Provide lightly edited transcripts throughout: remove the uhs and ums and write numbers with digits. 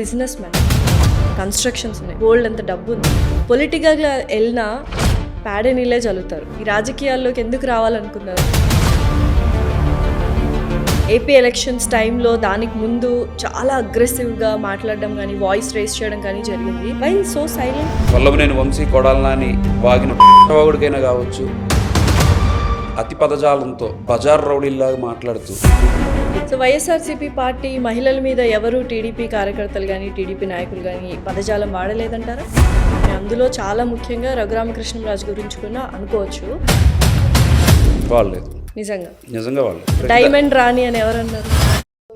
Business man, constructions ఉన్నాయి, gold అంత డబ్బు ఉంది. పొలిటికల్గా వెళ్ళినా పేడ నీళ్ళే చల్లుతారు. ఈ రాజకీయాల్లోకి ఎందుకు రావాలనుకున్నారు? ఏపీ ఎలక్షన్స్ టైంలో దానికి ముందు చాలా అగ్రెసివ్గా మాట్లాడడం కానీ వాయిస్ రేస్ చేయడం కానీ జరిగింది. Why so silent? Vallabhaneni Vamsi కొడాలని వాగిన వాగుడికైనా కావచ్చు, అతి పదజాలంతో బజార్ రౌడీల్లాగా మాట్లాడుతూ. సో వైఎస్ఆర్సీపీ పార్టీ మహిళల మీద ఎవరు టీడీపీ కార్యకర్తలు కానీ టీడీపీ నాయకులు కానీ పదజాలం వాడలేదంటారా? అందులో చాలా ముఖ్యంగా రఘురామకృష్ణరాజు గురించి కూడా అనుకోవచ్చు. వాళ్ళలేదు, నిజంగా వాళ్ళు డైమండ్ రాణి అని ఎవరన్నారు?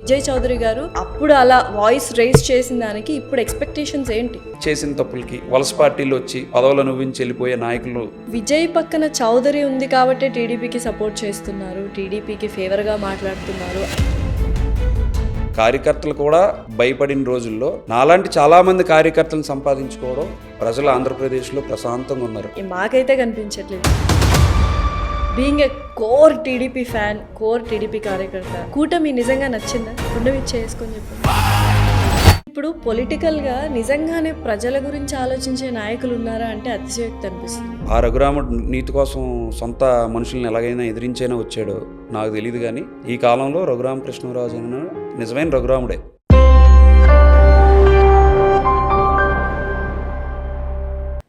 విజయ్ చౌదరి గారు అప్పుడు అలా వాయిస్ రేస్ చేసిన దానికి ఇప్పుడు ఎక్స్పెక్టేషన్స్ ఏంటి? చేసిన తప్పులకి వలస పార్టీలు వచ్చి పదవులను ఊహించి వెళ్ళిపోయే నాయకులు. విజయ్ పక్కన చౌదరి ఉంది కాబట్టి టీడీపీకి సపోర్ట్ చేస్తున్నారు, టీడీపీకి ఫేవర్గా మాట్లాడుతున్నారు. కార్యకర్తలు కూడా భయపడిన రోజుల్లో నాలాంటి చాలా మంది కార్యకర్తలను సంపాదించుకోవడం ప్రజలు ఆంధ్రప్రదేశ్లో ప్రశాంతంగా ఉన్నారు. మాకైతే కనిపించట్లేదు. Being a core TDP fan, core TDP కార్యకర్త, కూటమి నిజంగా నచ్చిందా? గుండె చేసుకొని చెప్పండి. ఇప్పుడు పొలిటికల్గా నిజంగానే ప్రజల గురించి ఆలోచించే నాయకులు ఉన్నారా అంటే అతిశయోక్తి అనిపిస్తుంది. ఆ రఘురాముడు నీతి కోసం సొంత మనుషుల్ని ఎలాగైనా ఎదిరించైనా వచ్చాడో నాకు తెలియదు, కానీ ఈ కాలంలో రఘురామకృష్ణరాజు అయినా నిజమైన రఘురాముడే.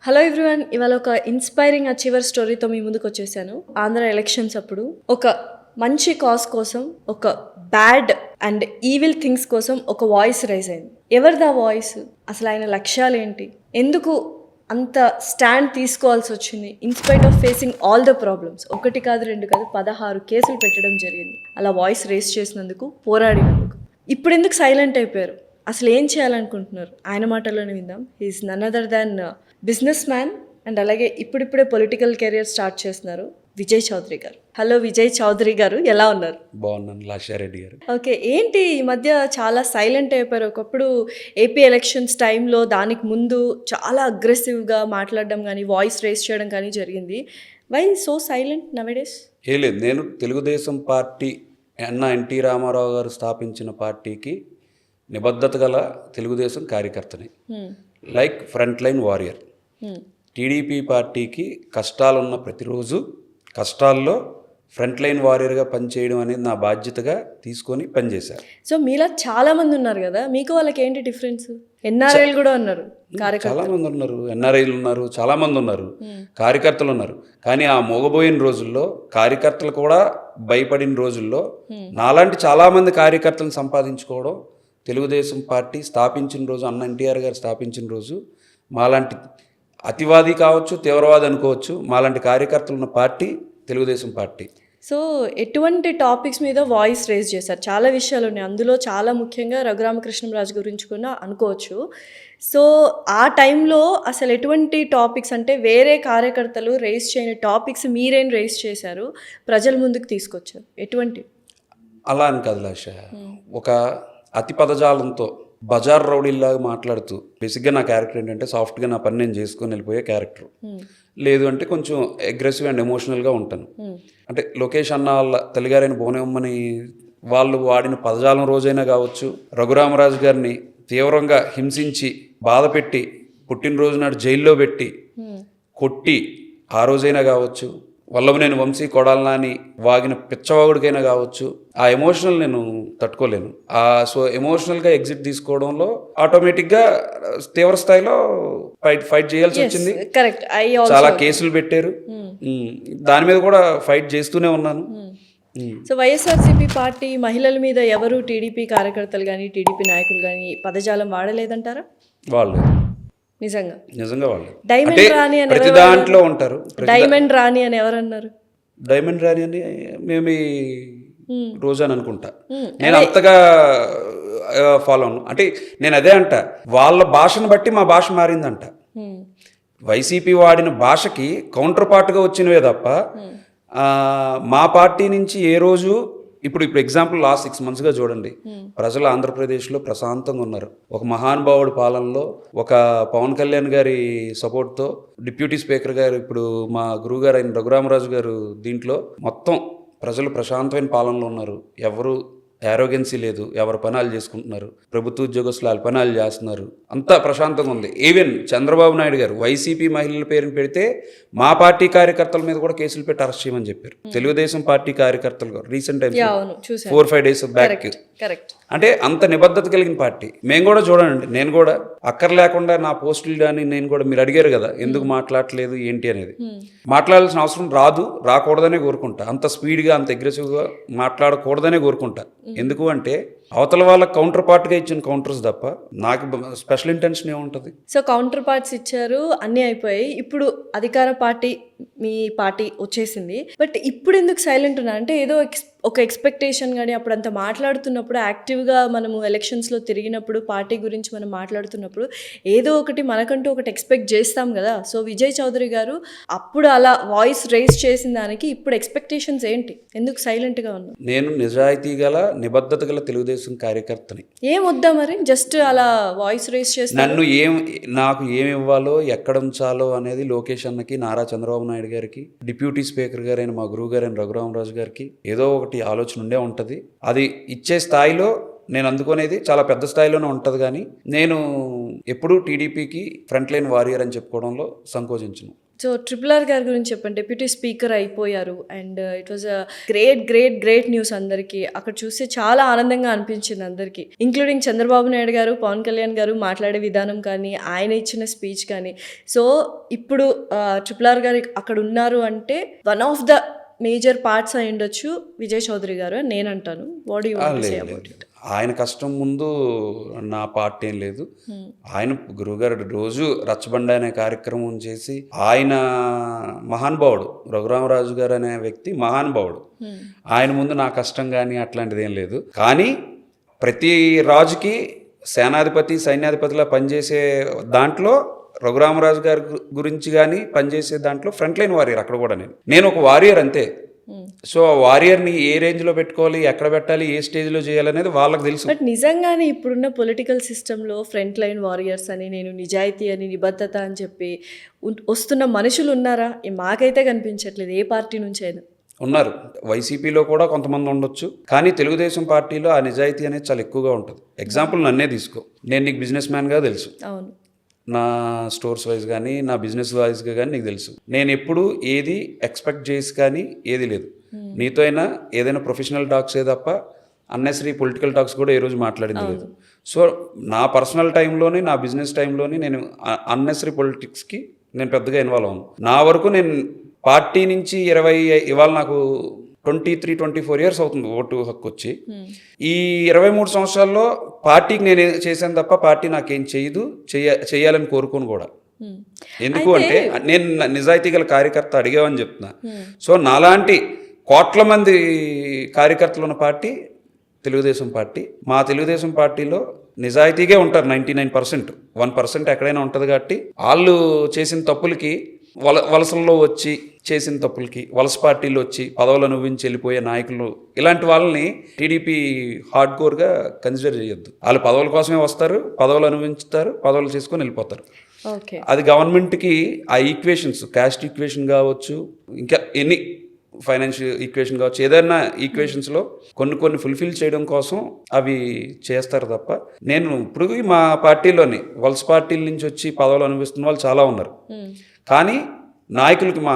హలో ఎవ్రీవన్, ఇవాళ ఒక ఇన్స్పైరింగ్ అచీవర్ స్టోరీతో మీ ముందుకు వచ్చేసాను. ఆంధ్ర ఎలక్షన్స్ అప్పుడు ఒక మంచి కాజ్ కోసం, ఒక బ్యాడ్ అండ్ ఈవిల్ థింగ్స్ కోసం ఒక వాయిస్ రైజ్ అయింది. ఎవరిదా వాయిస్? అసలు ఆయన లక్ష్యాలు ఏంటి? ఎందుకు అంత స్టాండ్ తీసుకోవాల్సి వచ్చింది? In spite of facing all the problems, ఒకటి కాదు రెండు కాదు 16 కేసులు పెట్టడం జరిగింది అలా వాయిస్ రేస్ చేసినందుకు, పోరాడినందుకు. ఇప్పుడు ఎందుకు సైలెంట్ అయిపోయారు? అసలు ఏం చేయాలనుకుంటున్నారు? ఆయన మాటల్లోనే విందాం. He's none other than businessman and అలాగే ఇప్పుడిప్పుడే పొలిటికల్ కెరియర్ స్టార్ట్ చేస్తున్నారు విజయ్ చౌదరి గారు. హలో విజయ్ చౌదరి గారు, ఎలా ఉన్నారు? బాగున్నాను. లాషారెడ్డి గారు. ఓకే, ఏంటి ఈ మధ్య చాలా సైలెంట్ అయిపోయారు? ఒకప్పుడు ఏపీ ఎలక్షన్స్ టైంలో దానికి ముందు చాలా అగ్రెసివ్గా మాట్లాడడం కానీ వాయిస్ రేస్ చేయడం కానీ జరిగింది. Why so silent nowadays? లేదు, నేను తెలుగుదేశం పార్టీ ఎన్టీ రామారావు గారు స్థాపించిన పార్టీకి నిబద్ధత గల తెలుగుదేశం కార్యకర్తని, like front line warrior. TDP పార్టీకి కష్టాలున్న ప్రతిరోజు కష్టాల్లో ఫ్రంట్ లైన్ వారియర్గా పనిచేయడం అనేది నా బాధ్యతగా తీసుకొని పనిచేశారు. సో మీలా చాలా మంది ఉన్నారు కదా, మీకు వాళ్ళకి ఏంటి డిఫరెన్స్? ఎన్ఆర్ఐలు కూడా ఉన్నారు, చాలా మంది ఉన్నారు, ఎన్ఆర్ఐలు ఉన్నారు, చాలా మంది ఉన్నారు, కార్యకర్తలు ఉన్నారు. కానీ ఆ మోగబోయిన రోజుల్లో కార్యకర్తలు కూడా భయపడిన రోజుల్లో నాలాంటి చాలా మంది కార్యకర్తలను సంపాదించుకోవడం, తెలుగుదేశం పార్టీ స్థాపించిన రోజు, అన్న ఎన్టీఆర్ గారు స్థాపించిన రోజు, మాలాంటి అతివాది కావచ్చు, తీవ్రవాది అనుకోవచ్చు, మాలాంటి కార్యకర్తలు ఉన్న పార్టీ తెలుగుదేశం పార్టీ. సో ఎటువంటి టాపిక్స్ మీద వాయిస్ రేజ్ చేశారు? చాలా విషయాలు ఉన్నాయి, అందులో చాలా ముఖ్యంగా రఘురామకృష్ణరాజు గురించి కూడా అనుకోవచ్చు. సో ఆ టైంలో అసలు ఎటువంటి టాపిక్స్, అంటే వేరే కార్యకర్తలు రేజ్ చేయని టాపిక్స్ మీరేం రేజ్ చేశారు, ప్రజల ముందుకు తీసుకొచ్చారు? ఎటువంటి? అలా అని కాదు లాష, ఒక అతి పదజాలంతో బజార్ రౌడీల్లాగా మాట్లాడుతూ. బేసిక్గా నా క్యారెక్టర్ ఏంటంటే సాఫ్ట్గా నా పని నేను చేసుకొని వెళ్ళిపోయే క్యారెక్టర్. లేదు అంటే కొంచెం అగ్రెసివ్ అండ్ ఎమోషనల్గా ఉంటాను. అంటే లోకేష్ అన్న వాళ్ళ తల్లిగారైన బోనమ్మని వాళ్ళు వాడిన పదజాలం రోజైనా కావచ్చు, రఘురామరాజు గారిని తీవ్రంగా హింసించి బాధపెట్టి పుట్టినరోజు నాడు జైల్లో పెట్టి కొట్టి ఆ రోజైనా కావచ్చు, వల్లభనేని వంశీ కొడాలని వాగిన పిచ్చవాగుడికైనా కావచ్చు, ఆ ఎమోషనల్ నేను తట్టుకోలేను. సో ఎమోషనల్గా ఎగ్జిట్ తీసుకోవడంలో ఆటోమేటిక్గా తీవ్ర స్థాయిలో ఫైట్ చేయాల్సి వచ్చింది. చాలా కేసులు పెట్టారు, దాని మీద కూడా ఫైట్ చేస్తూనే ఉన్నాను. సో వైఎస్ఆర్సీపీ పార్టీ మహిళల మీద ఎవరు టీడీపీ కార్యకర్తలు కానీ టీడీపీ నాయకులు కానీ పదజాలం వాడలేదంటారా? వాళ్ళు నిజంగా వాళ్ళు డైమండ్ రాణి అని ప్రతి దాంట్లో ఉంటారు. డైమండ్ రాణి అని ఎవరన్నారు? డైమండ్ రాణి అని మేము రోజు అని అనుకుంటా. నేను అంతగా ఫాలో అను. అంటే నేను అదే అంట, వాళ్ళ భాషను బట్టి మా భాష మారిందంట. వైసీపీ వాడిన భాషకి కౌంటర్ పార్ట్గా వచ్చినవే తప్ప మా పార్టీ నుంచి ఏ రోజు ఇప్పుడు ఎగ్జాంపుల్ లాస్ట్ 6 monthsగా చూడండి, ప్రజలు ఆంధ్రప్రదేశ్లో ప్రశాంతంగా ఉన్నారు. ఒక మహానుభావుడి పాలనలో, ఒక పవన్ కళ్యాణ్ గారి సపోర్ట్తో, డిప్యూటీ స్పీకర్ గారు ఇప్పుడు మా గురువు గారు అయిన రఘురామరాజు గారు దీంట్లో మొత్తం ప్రజలు ప్రశాంతమైన పాలనలో ఉన్నారు. ఎవరు యారోగెన్సీ లేదు, ఎవరి పనాలు చేసుకుంటున్నారు, ప్రభుత్వ ఉద్యోగస్తులు వాళ్ళ పనాలు చేస్తున్నారు, అంతా ప్రశాంతంగా ఉంది. ఈవెన్ చంద్రబాబు నాయుడు గారు వైసీపీ మహిళల పేరుని పెడితే మా పార్టీ కార్యకర్తల మీద కూడా కేసులు పెట్టి అరెస్ట్ చేయమని చెప్పారు. తెలుగుదేశం పార్టీ కార్యకర్తలు రీసెంట్ టైమ్స్ అవును చూసాను. 4-5 days బ్యాక్. కరెక్ట్. అంటే అంత నిబద్ధత కలిగిన పార్టీ. మేము కూడా చూడండి, నేను కూడా అక్కర్లేకుండా నా పోస్టులు కానీ నేను కూడా, మీరు అడిగారు కదా ఎందుకు మాట్లాడట్లేదు ఏంటి అనేది, మాట్లాడాల్సిన అవసరం రాకూడదనే కోరుకుంటా. అంత స్పీడ్గా అంత అగ్రెసివ్గా మాట్లాడకూడదనే కోరుకుంటా. ఎందుకు అంటే అవతల వాళ్ళకి కౌంటర్ పార్ట్గా ఇచ్చిన కౌంటర్స్ తప్ప నాకు స్పెషల్ ఇంటెన్షన్ ఏముంటుంది. సో కౌంటర్ పార్ట్స్ ఇచ్చారు, అన్నీ అయిపోయాయి. ఇప్పుడు అధికార పార్టీ మీ పార్టీ వచ్చేసింది. బట్ ఇప్పుడు ఎందుకు సైలెంట్ ఉన్నా అంటే ఏదో ఒక ఎక్స్పెక్టేషన్ కానీ అప్పుడు అంత మాట్లాడుతున్నప్పుడు యాక్టివ్గా మనము ఎలక్షన్స్లో తిరిగినప్పుడు పార్టీ గురించి మనం మాట్లాడుతున్నప్పుడు ఏదో ఒకటి మనకంటూ ఒకటి ఎక్స్పెక్ట్ చేస్తాం కదా. సో విజయ్ చౌదరి గారు అప్పుడు అలా వాయిస్ రేస్ చేసిన దానికి ఇప్పుడు ఎక్స్పెక్టేషన్స్ ఏంటి, ఎందుకు సైలెంట్గా ఉన్నా? నేను నిజాయితీ గల నిబద్ధత గల తెలుగుదేశం కార్యకర్తని. ఏం వద్దా మరి, జస్ట్ అలా వాయిస్ రేస్ చేస్తే నన్ను నాకు ఏమి ఇవ్వాలో ఎక్కడ ఉంచాలో అనేది లోకేష్ అన్నకి, నారా చంద్రబాబు నాయుడు గారికి, డిప్యూటీ స్పీకర్ గారైన మా గురువు గారైన రఘురామరాజు గారికి ఏదో ఒకటి ఆలోచన ఉండే ఉంటుంది. అది ఇచ్చే స్థాయిలో నేను అందుకునేది చాలా పెద్ద స్థాయిలోనే ఉంటుంది. కానీ నేను ఎప్పుడూ టీడీపీకి ఫ్రంట్ లైన్ వారియర్ అని చెప్పుకోవడంలో సంకోచించను. సో RRR గారి గురించి చెప్పండి. డిప్యూటీ స్పీకర్ అయిపోయారు and it was a great great great news అందరికీ. అక్కడ చూస్తే చాలా ఆనందంగా అనిపించింది అందరికీ, ఇంక్లూడింగ్ చంద్రబాబు నాయుడు గారు, పవన్ కళ్యాణ్ గారు మాట్లాడే విధానం కానీ, ఆయన ఇచ్చిన స్పీచ్ కానీ. సో ఇప్పుడు RRR గారు అక్కడ ఉన్నారు అంటే one of the major parts అయి ఉండొచ్చు విజయ్ చౌదరి గారు అని నేను అంటాను. What you want to say about it? ఆయన కష్టం ముందు నా పార్టీ ఏం లేదు. ఆయన గురువుగారు రోజు రచ్చబండ అనే కార్యక్రమం చేసి, ఆయన మహానుభావుడు, రఘురామరాజు గారు అనే వ్యక్తి మహానుభావుడు. ఆయన ముందు నా కష్టం కానీ అట్లాంటిది ఏం లేదు. కానీ ప్రతి రాజుకి సేనాధిపతి సైన్యాధిపతిలా పనిచేసే దాంట్లో రఘురామరాజు గారి గురించి కానీ పనిచేసే దాంట్లో ఫ్రంట్ లైన్ వారియర్. అక్కడ కూడా నేను ఒక వారియర్ అంతే. సో ఆ వారియర్ని ఏ రేంజ్లో పెట్టుకోవాలి, ఎక్కడ పెట్టాలి, ఏ స్టేజ్లో చేయాలనేది వాళ్ళకి తెలుసు. బట్ నిజంగానే ఇప్పుడున్న పొలిటికల్ సిస్టంలో ఫ్రంట్ లైన్ వారియర్స్ అని, నేను నిజాయితీ అని, నిబద్ధత అని చెప్పి వస్తున్న మనుషులు ఉన్నారా? మాకైతే కనిపించట్లేదు ఏ పార్టీ నుంచి అయినా. ఉన్నారు, వైసీపీలో కూడా కొంతమంది ఉండొచ్చు, కానీ తెలుగుదేశం పార్టీలో ఆ నిజాయితీ అనేది చాలా ఎక్కువగా ఉంటుంది. ఎగ్జాంపుల్ నన్నే తీసుకో, నేను నీకు బిజినెస్ మ్యాన్గా తెలుసు, అవును, నా స్టోర్స్ వైజ్ కానీ నా బిజినెస్ వైజ్గా కానీ నీకు తెలుసు. నేను ఎప్పుడు ఏది ఎక్స్పెక్ట్ చేసి కానీ ఏది లేదు. నీతో అయినా ఏదైనా ప్రొఫెషనల్ టాక్స్ తప్ప అన్నెసరీ పొలిటికల్ టాక్స్ కూడా ఏ రోజు మాట్లాడింది లేదు. సో నా పర్సనల్ టైంలోని, నా బిజినెస్ టైంలోని నేను అన్నెసరీ పొలిటిక్స్కి నేను పెద్దగా ఇన్వాల్వ్ అవ్వను. నా వరకు నేను పార్టీ నుంచి ఇవాళ నాకు 23-24 years అవుతుంది ఓటు హక్కు వచ్చి. ఈ 23 సంవత్సరాల్లో పార్టీకి నేను చేశాను తప్ప పార్టీ నాకేం చేయాలని కోరుకోను కూడా. ఎందుకు అంటే నేను నిజాయితీ గల కార్యకర్త అడిగామని చెప్తున్నా. సో నాలాంటి కోట్ల మంది కార్యకర్తలు ఉన్న పార్టీ తెలుగుదేశం పార్టీ. మా తెలుగుదేశం పార్టీలో నిజాయితీగా ఉంటారు 99%. 1% ఎక్కడైనా ఉంటుంది. కాబట్టి వాళ్ళు చేసిన తప్పులకి, వలసల్లో వచ్చి చేసిన తప్పులకి, వలస పార్టీలు వచ్చి పదవులు అనుభవించి వెళ్ళిపోయే నాయకులు, ఇలాంటి వాళ్ళని టీడీపీ హార్డ్ కోర్గా కన్సిడర్ చేయొద్దు. వాళ్ళు పదవుల కోసమే వస్తారు, పదవులు అనుభవించుతారు, పదవులు చేసుకొని వెళ్ళిపోతారు. అది గవర్నమెంట్కి ఆ ఈక్వేషన్స్, క్యాస్ట్ ఈక్వేషన్ కావచ్చు, ఇంకా ఎన్ని ఫైనాన్షియల్ ఈక్వేషన్ కావచ్చు, ఏదైనా ఈక్వేషన్స్లో కొన్ని ఫుల్ఫిల్ చేయడం కోసం అవి చేస్తారు తప్ప. నేను ఇప్పుడు మా పార్టీలోని వలస పార్టీల నుంచి వచ్చి పదవులు అనుభవిస్తున్న వాళ్ళు చాలా ఉన్నారు. కానీ నాయకులకి, మా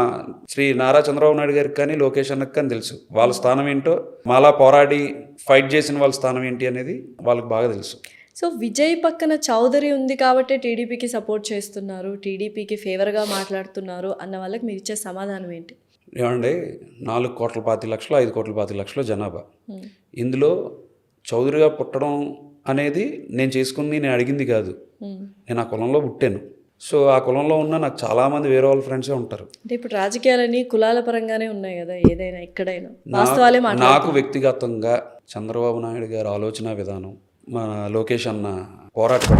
శ్రీ నారా చంద్రబాబు నాయుడు గారికి కానీ లోకేష్ అన్నకి కానీ తెలుసు వాళ్ళ స్థానం ఏంటో, మాలా పోరాడి ఫైట్ చేసిన వాళ్ళ స్థానం ఏంటి అనేది వాళ్ళకి బాగా తెలుసు. సో విజయ్ పక్కన చౌదరి ఉంది కాబట్టి టీడీపీకి సపోర్ట్ చేస్తున్నారు, టీడీపీకి ఫేవర్గా మాట్లాడుతున్నారు అన్న వాళ్ళకి మీరు ఇచ్చే సమాధానం ఏంటి? ఏమండి, 4,25,00,000 5,25,00,000 జనాభా. ఇందులో చౌదరిగా పుట్టడం అనేది నేను చేసుకుని నేను అడిగింది కాదు. నేను ఆ కులంలో పుట్టాను. సో ఆ కులంలో ఉన్న నాకు చాలామంది వేరే వాళ్ళ ఫ్రెండ్సే ఉంటారు. అంటే ఇప్పుడు రాజకీయాలని కులాల పరంగానే ఉన్నాయి కదా, ఏదైనా ఎక్కడైనా వాస్తవాలే మాట్లాడుతున్నారు. నాకు వ్యక్తిగతంగా చంద్రబాబు నాయుడు గారి ఆలోచన విధానం, మన లోకేష్ అన్న పోరాటం,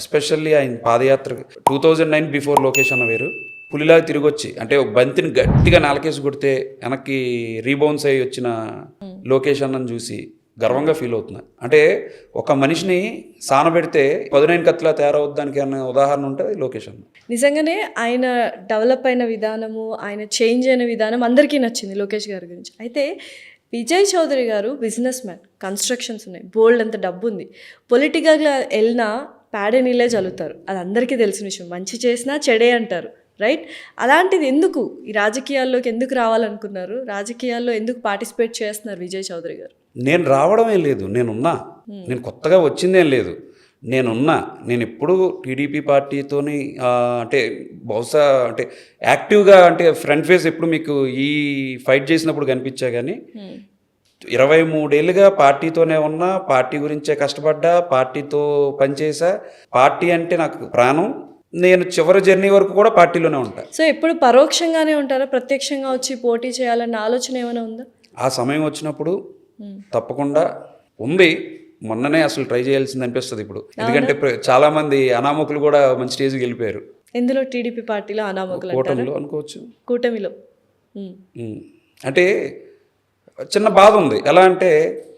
ఎస్పెషల్లీ ఆయన పాదయాత్ర 2009 బిఫోర్ లోకేష్ అన్న వేరు, పులిలాగా తిరిగి వచ్చి, అంటే ఒక బంతిని గట్టిగా నాలకేసి కొడితే వెనక్కి రీబౌన్స్ అయ్యి వచ్చిన లోకేష్ అన్నను చూసి గర్వంగా ఫీల్ అవుతున్నా. అంటే ఒక మనిషిని సానబెడితే పదునైన కత్తిలా తయారవుద్దానికి అన్న ఉదాహరణ ఉంటుంది లోకేష్ అన్న. నిజంగానే ఆయన డెవలప్ అయిన విధానము, ఆయన చేంజ్ అయిన విధానం అందరికీ నచ్చింది లోకేష్ గారి గురించి. అయితే విజయ్ చౌదరి గారు బిజినెస్ మ్యాన్, కన్స్ట్రక్షన్స్ ఉన్నాయి, బోల్డ్ అంత డబ్బు ఉంది. పొలిటికల్గా వెళ్ళినా పేడే నీళ్ళే చల్లుతారు, అది అందరికీ తెలిసిన విషయం. మంచి చేసినా చెడే అంటారు, రైట్? అలాంటిది ఎందుకు ఈ రాజకీయాల్లోకి ఎందుకు రావాలనుకున్నారు? రాజకీయాల్లో ఎందుకు పార్టిసిపేట్ చేస్తున్నారు విజయ్ చౌదరి గారు? నేను రావడమే లేదు, నేనున్నా. నేను కొత్తగా వచ్చిందేం లేదు, నేను ఎప్పుడు టీడీపీ పార్టీతోని అంటే బహుశా అంటే యాక్టివ్గా అంటే ఫ్రంట్ ఫేస్ ఎప్పుడు మీకు ఈ ఫైట్ చేసినప్పుడు కనిపించా. కానీ 23 ఏళ్ళుగా పార్టీతోనే ఉన్నా, పార్టీ గురించే కష్టపడ్డా, పార్టీతో పనిచేసా. పార్టీ అంటే నాకు ప్రాణం. నేను చివరి జర్నీ వరకు కూడా పార్టీలోనే ఉంటా. సో ఎప్పుడు పరోక్షంగానే ఉంటారా? ప్రత్యక్షంగా వచ్చి పోటీ చేయాలన్న ఆలోచన ఏమైనా ఉందా? ఆ సమయం వచ్చినప్పుడు తప్పకుండా ఉంది. మొన్ననే అసలు ట్రై చేయాల్సింది అనిపిస్తుంది ఇప్పుడు. ఎందుకంటే చాలా మంది అనామకులు కూడా మంచి స్టేజ్కి వెళ్ళిపోయారు. ఎందులో? టీడీపీ పార్టీలో అనామకులు కూటమిలో అనుకోవచ్చు. కూటమిలో అంటే చిన్న బాధ ఉంది. ఎలా అంటే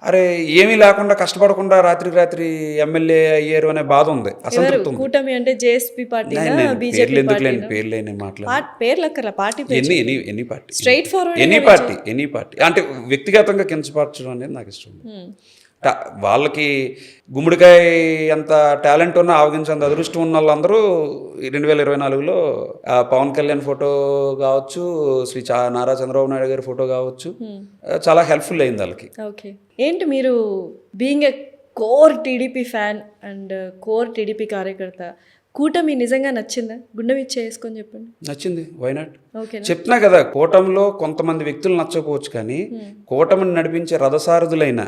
అరే ఏమీ లేకుండా కష్టపడకుండా రాత్రికి రాత్రి ఎమ్మెల్యే అయ్యారు అనే బాధ ఉంది, అసంతృప్తి ఉంది. కూటమి అంటే JSP party, BJP any party, straight forward any party అంటే వ్యక్తిగతంగా కించపరచడం అనేది నాకు ఇష్టం. వాళ్ళకి గుమ్మడికాయ అంత టాలెంట్ ఉన్న ఆవగించేంత అదృష్టం ఉన్న వాళ్ళందరూ 2024లో పవన్ కళ్యాణ్ ఫోటో కావచ్చు, శ్రీ నారా చంద్రబాబు నాయుడు గారి ఫోటో కావచ్చు, చాలా హెల్ప్ఫుల్ అయింది వాళ్ళకి. ఓకే, ఏంటి మీరు being a core TDP fan and core TDP కార్యకర్త, కూటమి నిజంగా నచ్చిందా? గుండె మీద చేసుకొని చెప్పండి. నచ్చింది, వై నాట్? ఓకే, చెప్తున్నా కదా, కూటమిలో కొంతమంది వ్యక్తులు నచ్చకపోవచ్చు, కానీ కూటమిని నడిపించే రథసారథులైన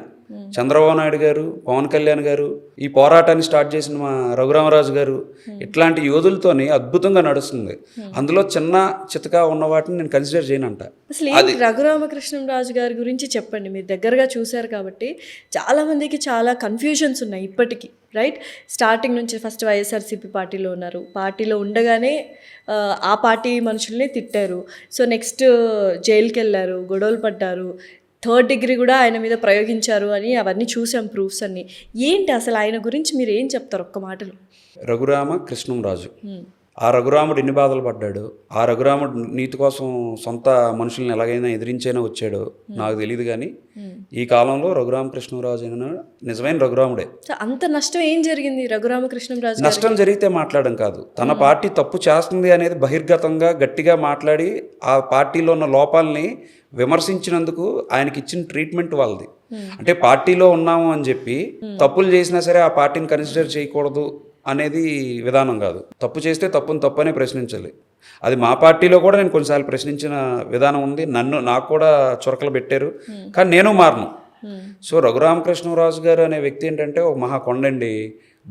చంద్రబాబు నాయుడు గారు, పవన్ కళ్యాణ్ గారు, ఈ పోరాటాన్ని స్టార్ట్ చేసిన మా రఘురామరాజు గారు, ఇట్లాంటి యోధులతోని అద్భుతంగా నడుస్తుంది. అందులో చిన్న చితకా ఉన్న వాటిని నేను కన్సిడర్ చేయనంట. అసలు ఏంటి రఘురామకృష్ణరాజు గారి గురించి చెప్పండి. మీరు దగ్గరగా చూశారు కాబట్టి చాలా మందికి చాలా కన్ఫ్యూజన్స్ ఉన్నాయి ఇప్పటికీ, రైట్? స్టార్టింగ్ నుంచి ఫస్ట్ వైఎస్ఆర్సీపీ పార్టీలో ఉన్నారు, పార్టీలో ఉండగానే ఆ పార్టీ మనుషుల్ని తిట్టారు. సో నెక్స్ట్ జైలుకి వెళ్ళారు, గొడవలు పడ్డారు, 3rd డిగ్రీ కూడా ఆయన మీద ప్రయోగించారు అని అవన్నీ చూసాం, ప్రూఫ్స్ అన్నీ. ఏంటి అసలు ఆయన గురించి మీరు ఏం చెప్తారు ఒక్క మాటలో? రఘురామ కృష్ణంరాజు, ఆ రఘురాముడు ఎన్ని బాధలు పడ్డాడు, ఆ రఘురాముడు నీతి కోసం సొంత మనుషుల్ని ఎలాగైనా ఎదిరించైనా వచ్చాడో నాకు తెలియదు. కానీ ఈ కాలంలో రఘురామకృష్ణరాజు అయిన నిజమైన రఘురాముడే. అంత నష్టం ఏం జరిగింది రఘురామకృష్ణరాజు? నష్టం జరిగితే మాట్లాడడం కాదు, తన పార్టీ తప్పు చేస్తుంది అనేది బహిర్గతంగా గట్టిగా మాట్లాడి ఆ పార్టీలో ఉన్న లోపాలని విమర్శించినందుకు ఆయనకి ఇచ్చిన ట్రీట్మెంట్ వాళ్ళది. అంటే పార్టీలో ఉన్నాము అని చెప్పి తప్పులు చేసినా సరే ఆ పార్టీని కన్సిడర్ చేయకూడదు అనేది విధానం కాదు. తప్పు చేస్తే తప్పనే ప్రశ్నించాలి. అది మా పార్టీలో కూడా నేను కొన్నిసార్లు ప్రశ్నించిన విధానం ఉంది. నాకు కూడా చురకలు పెట్టారు, కానీ నేను మారను. సో రఘురామకృష్ణరాజు గారు అనే వ్యక్తి ఏంటంటే ఒక మహా కొండండి,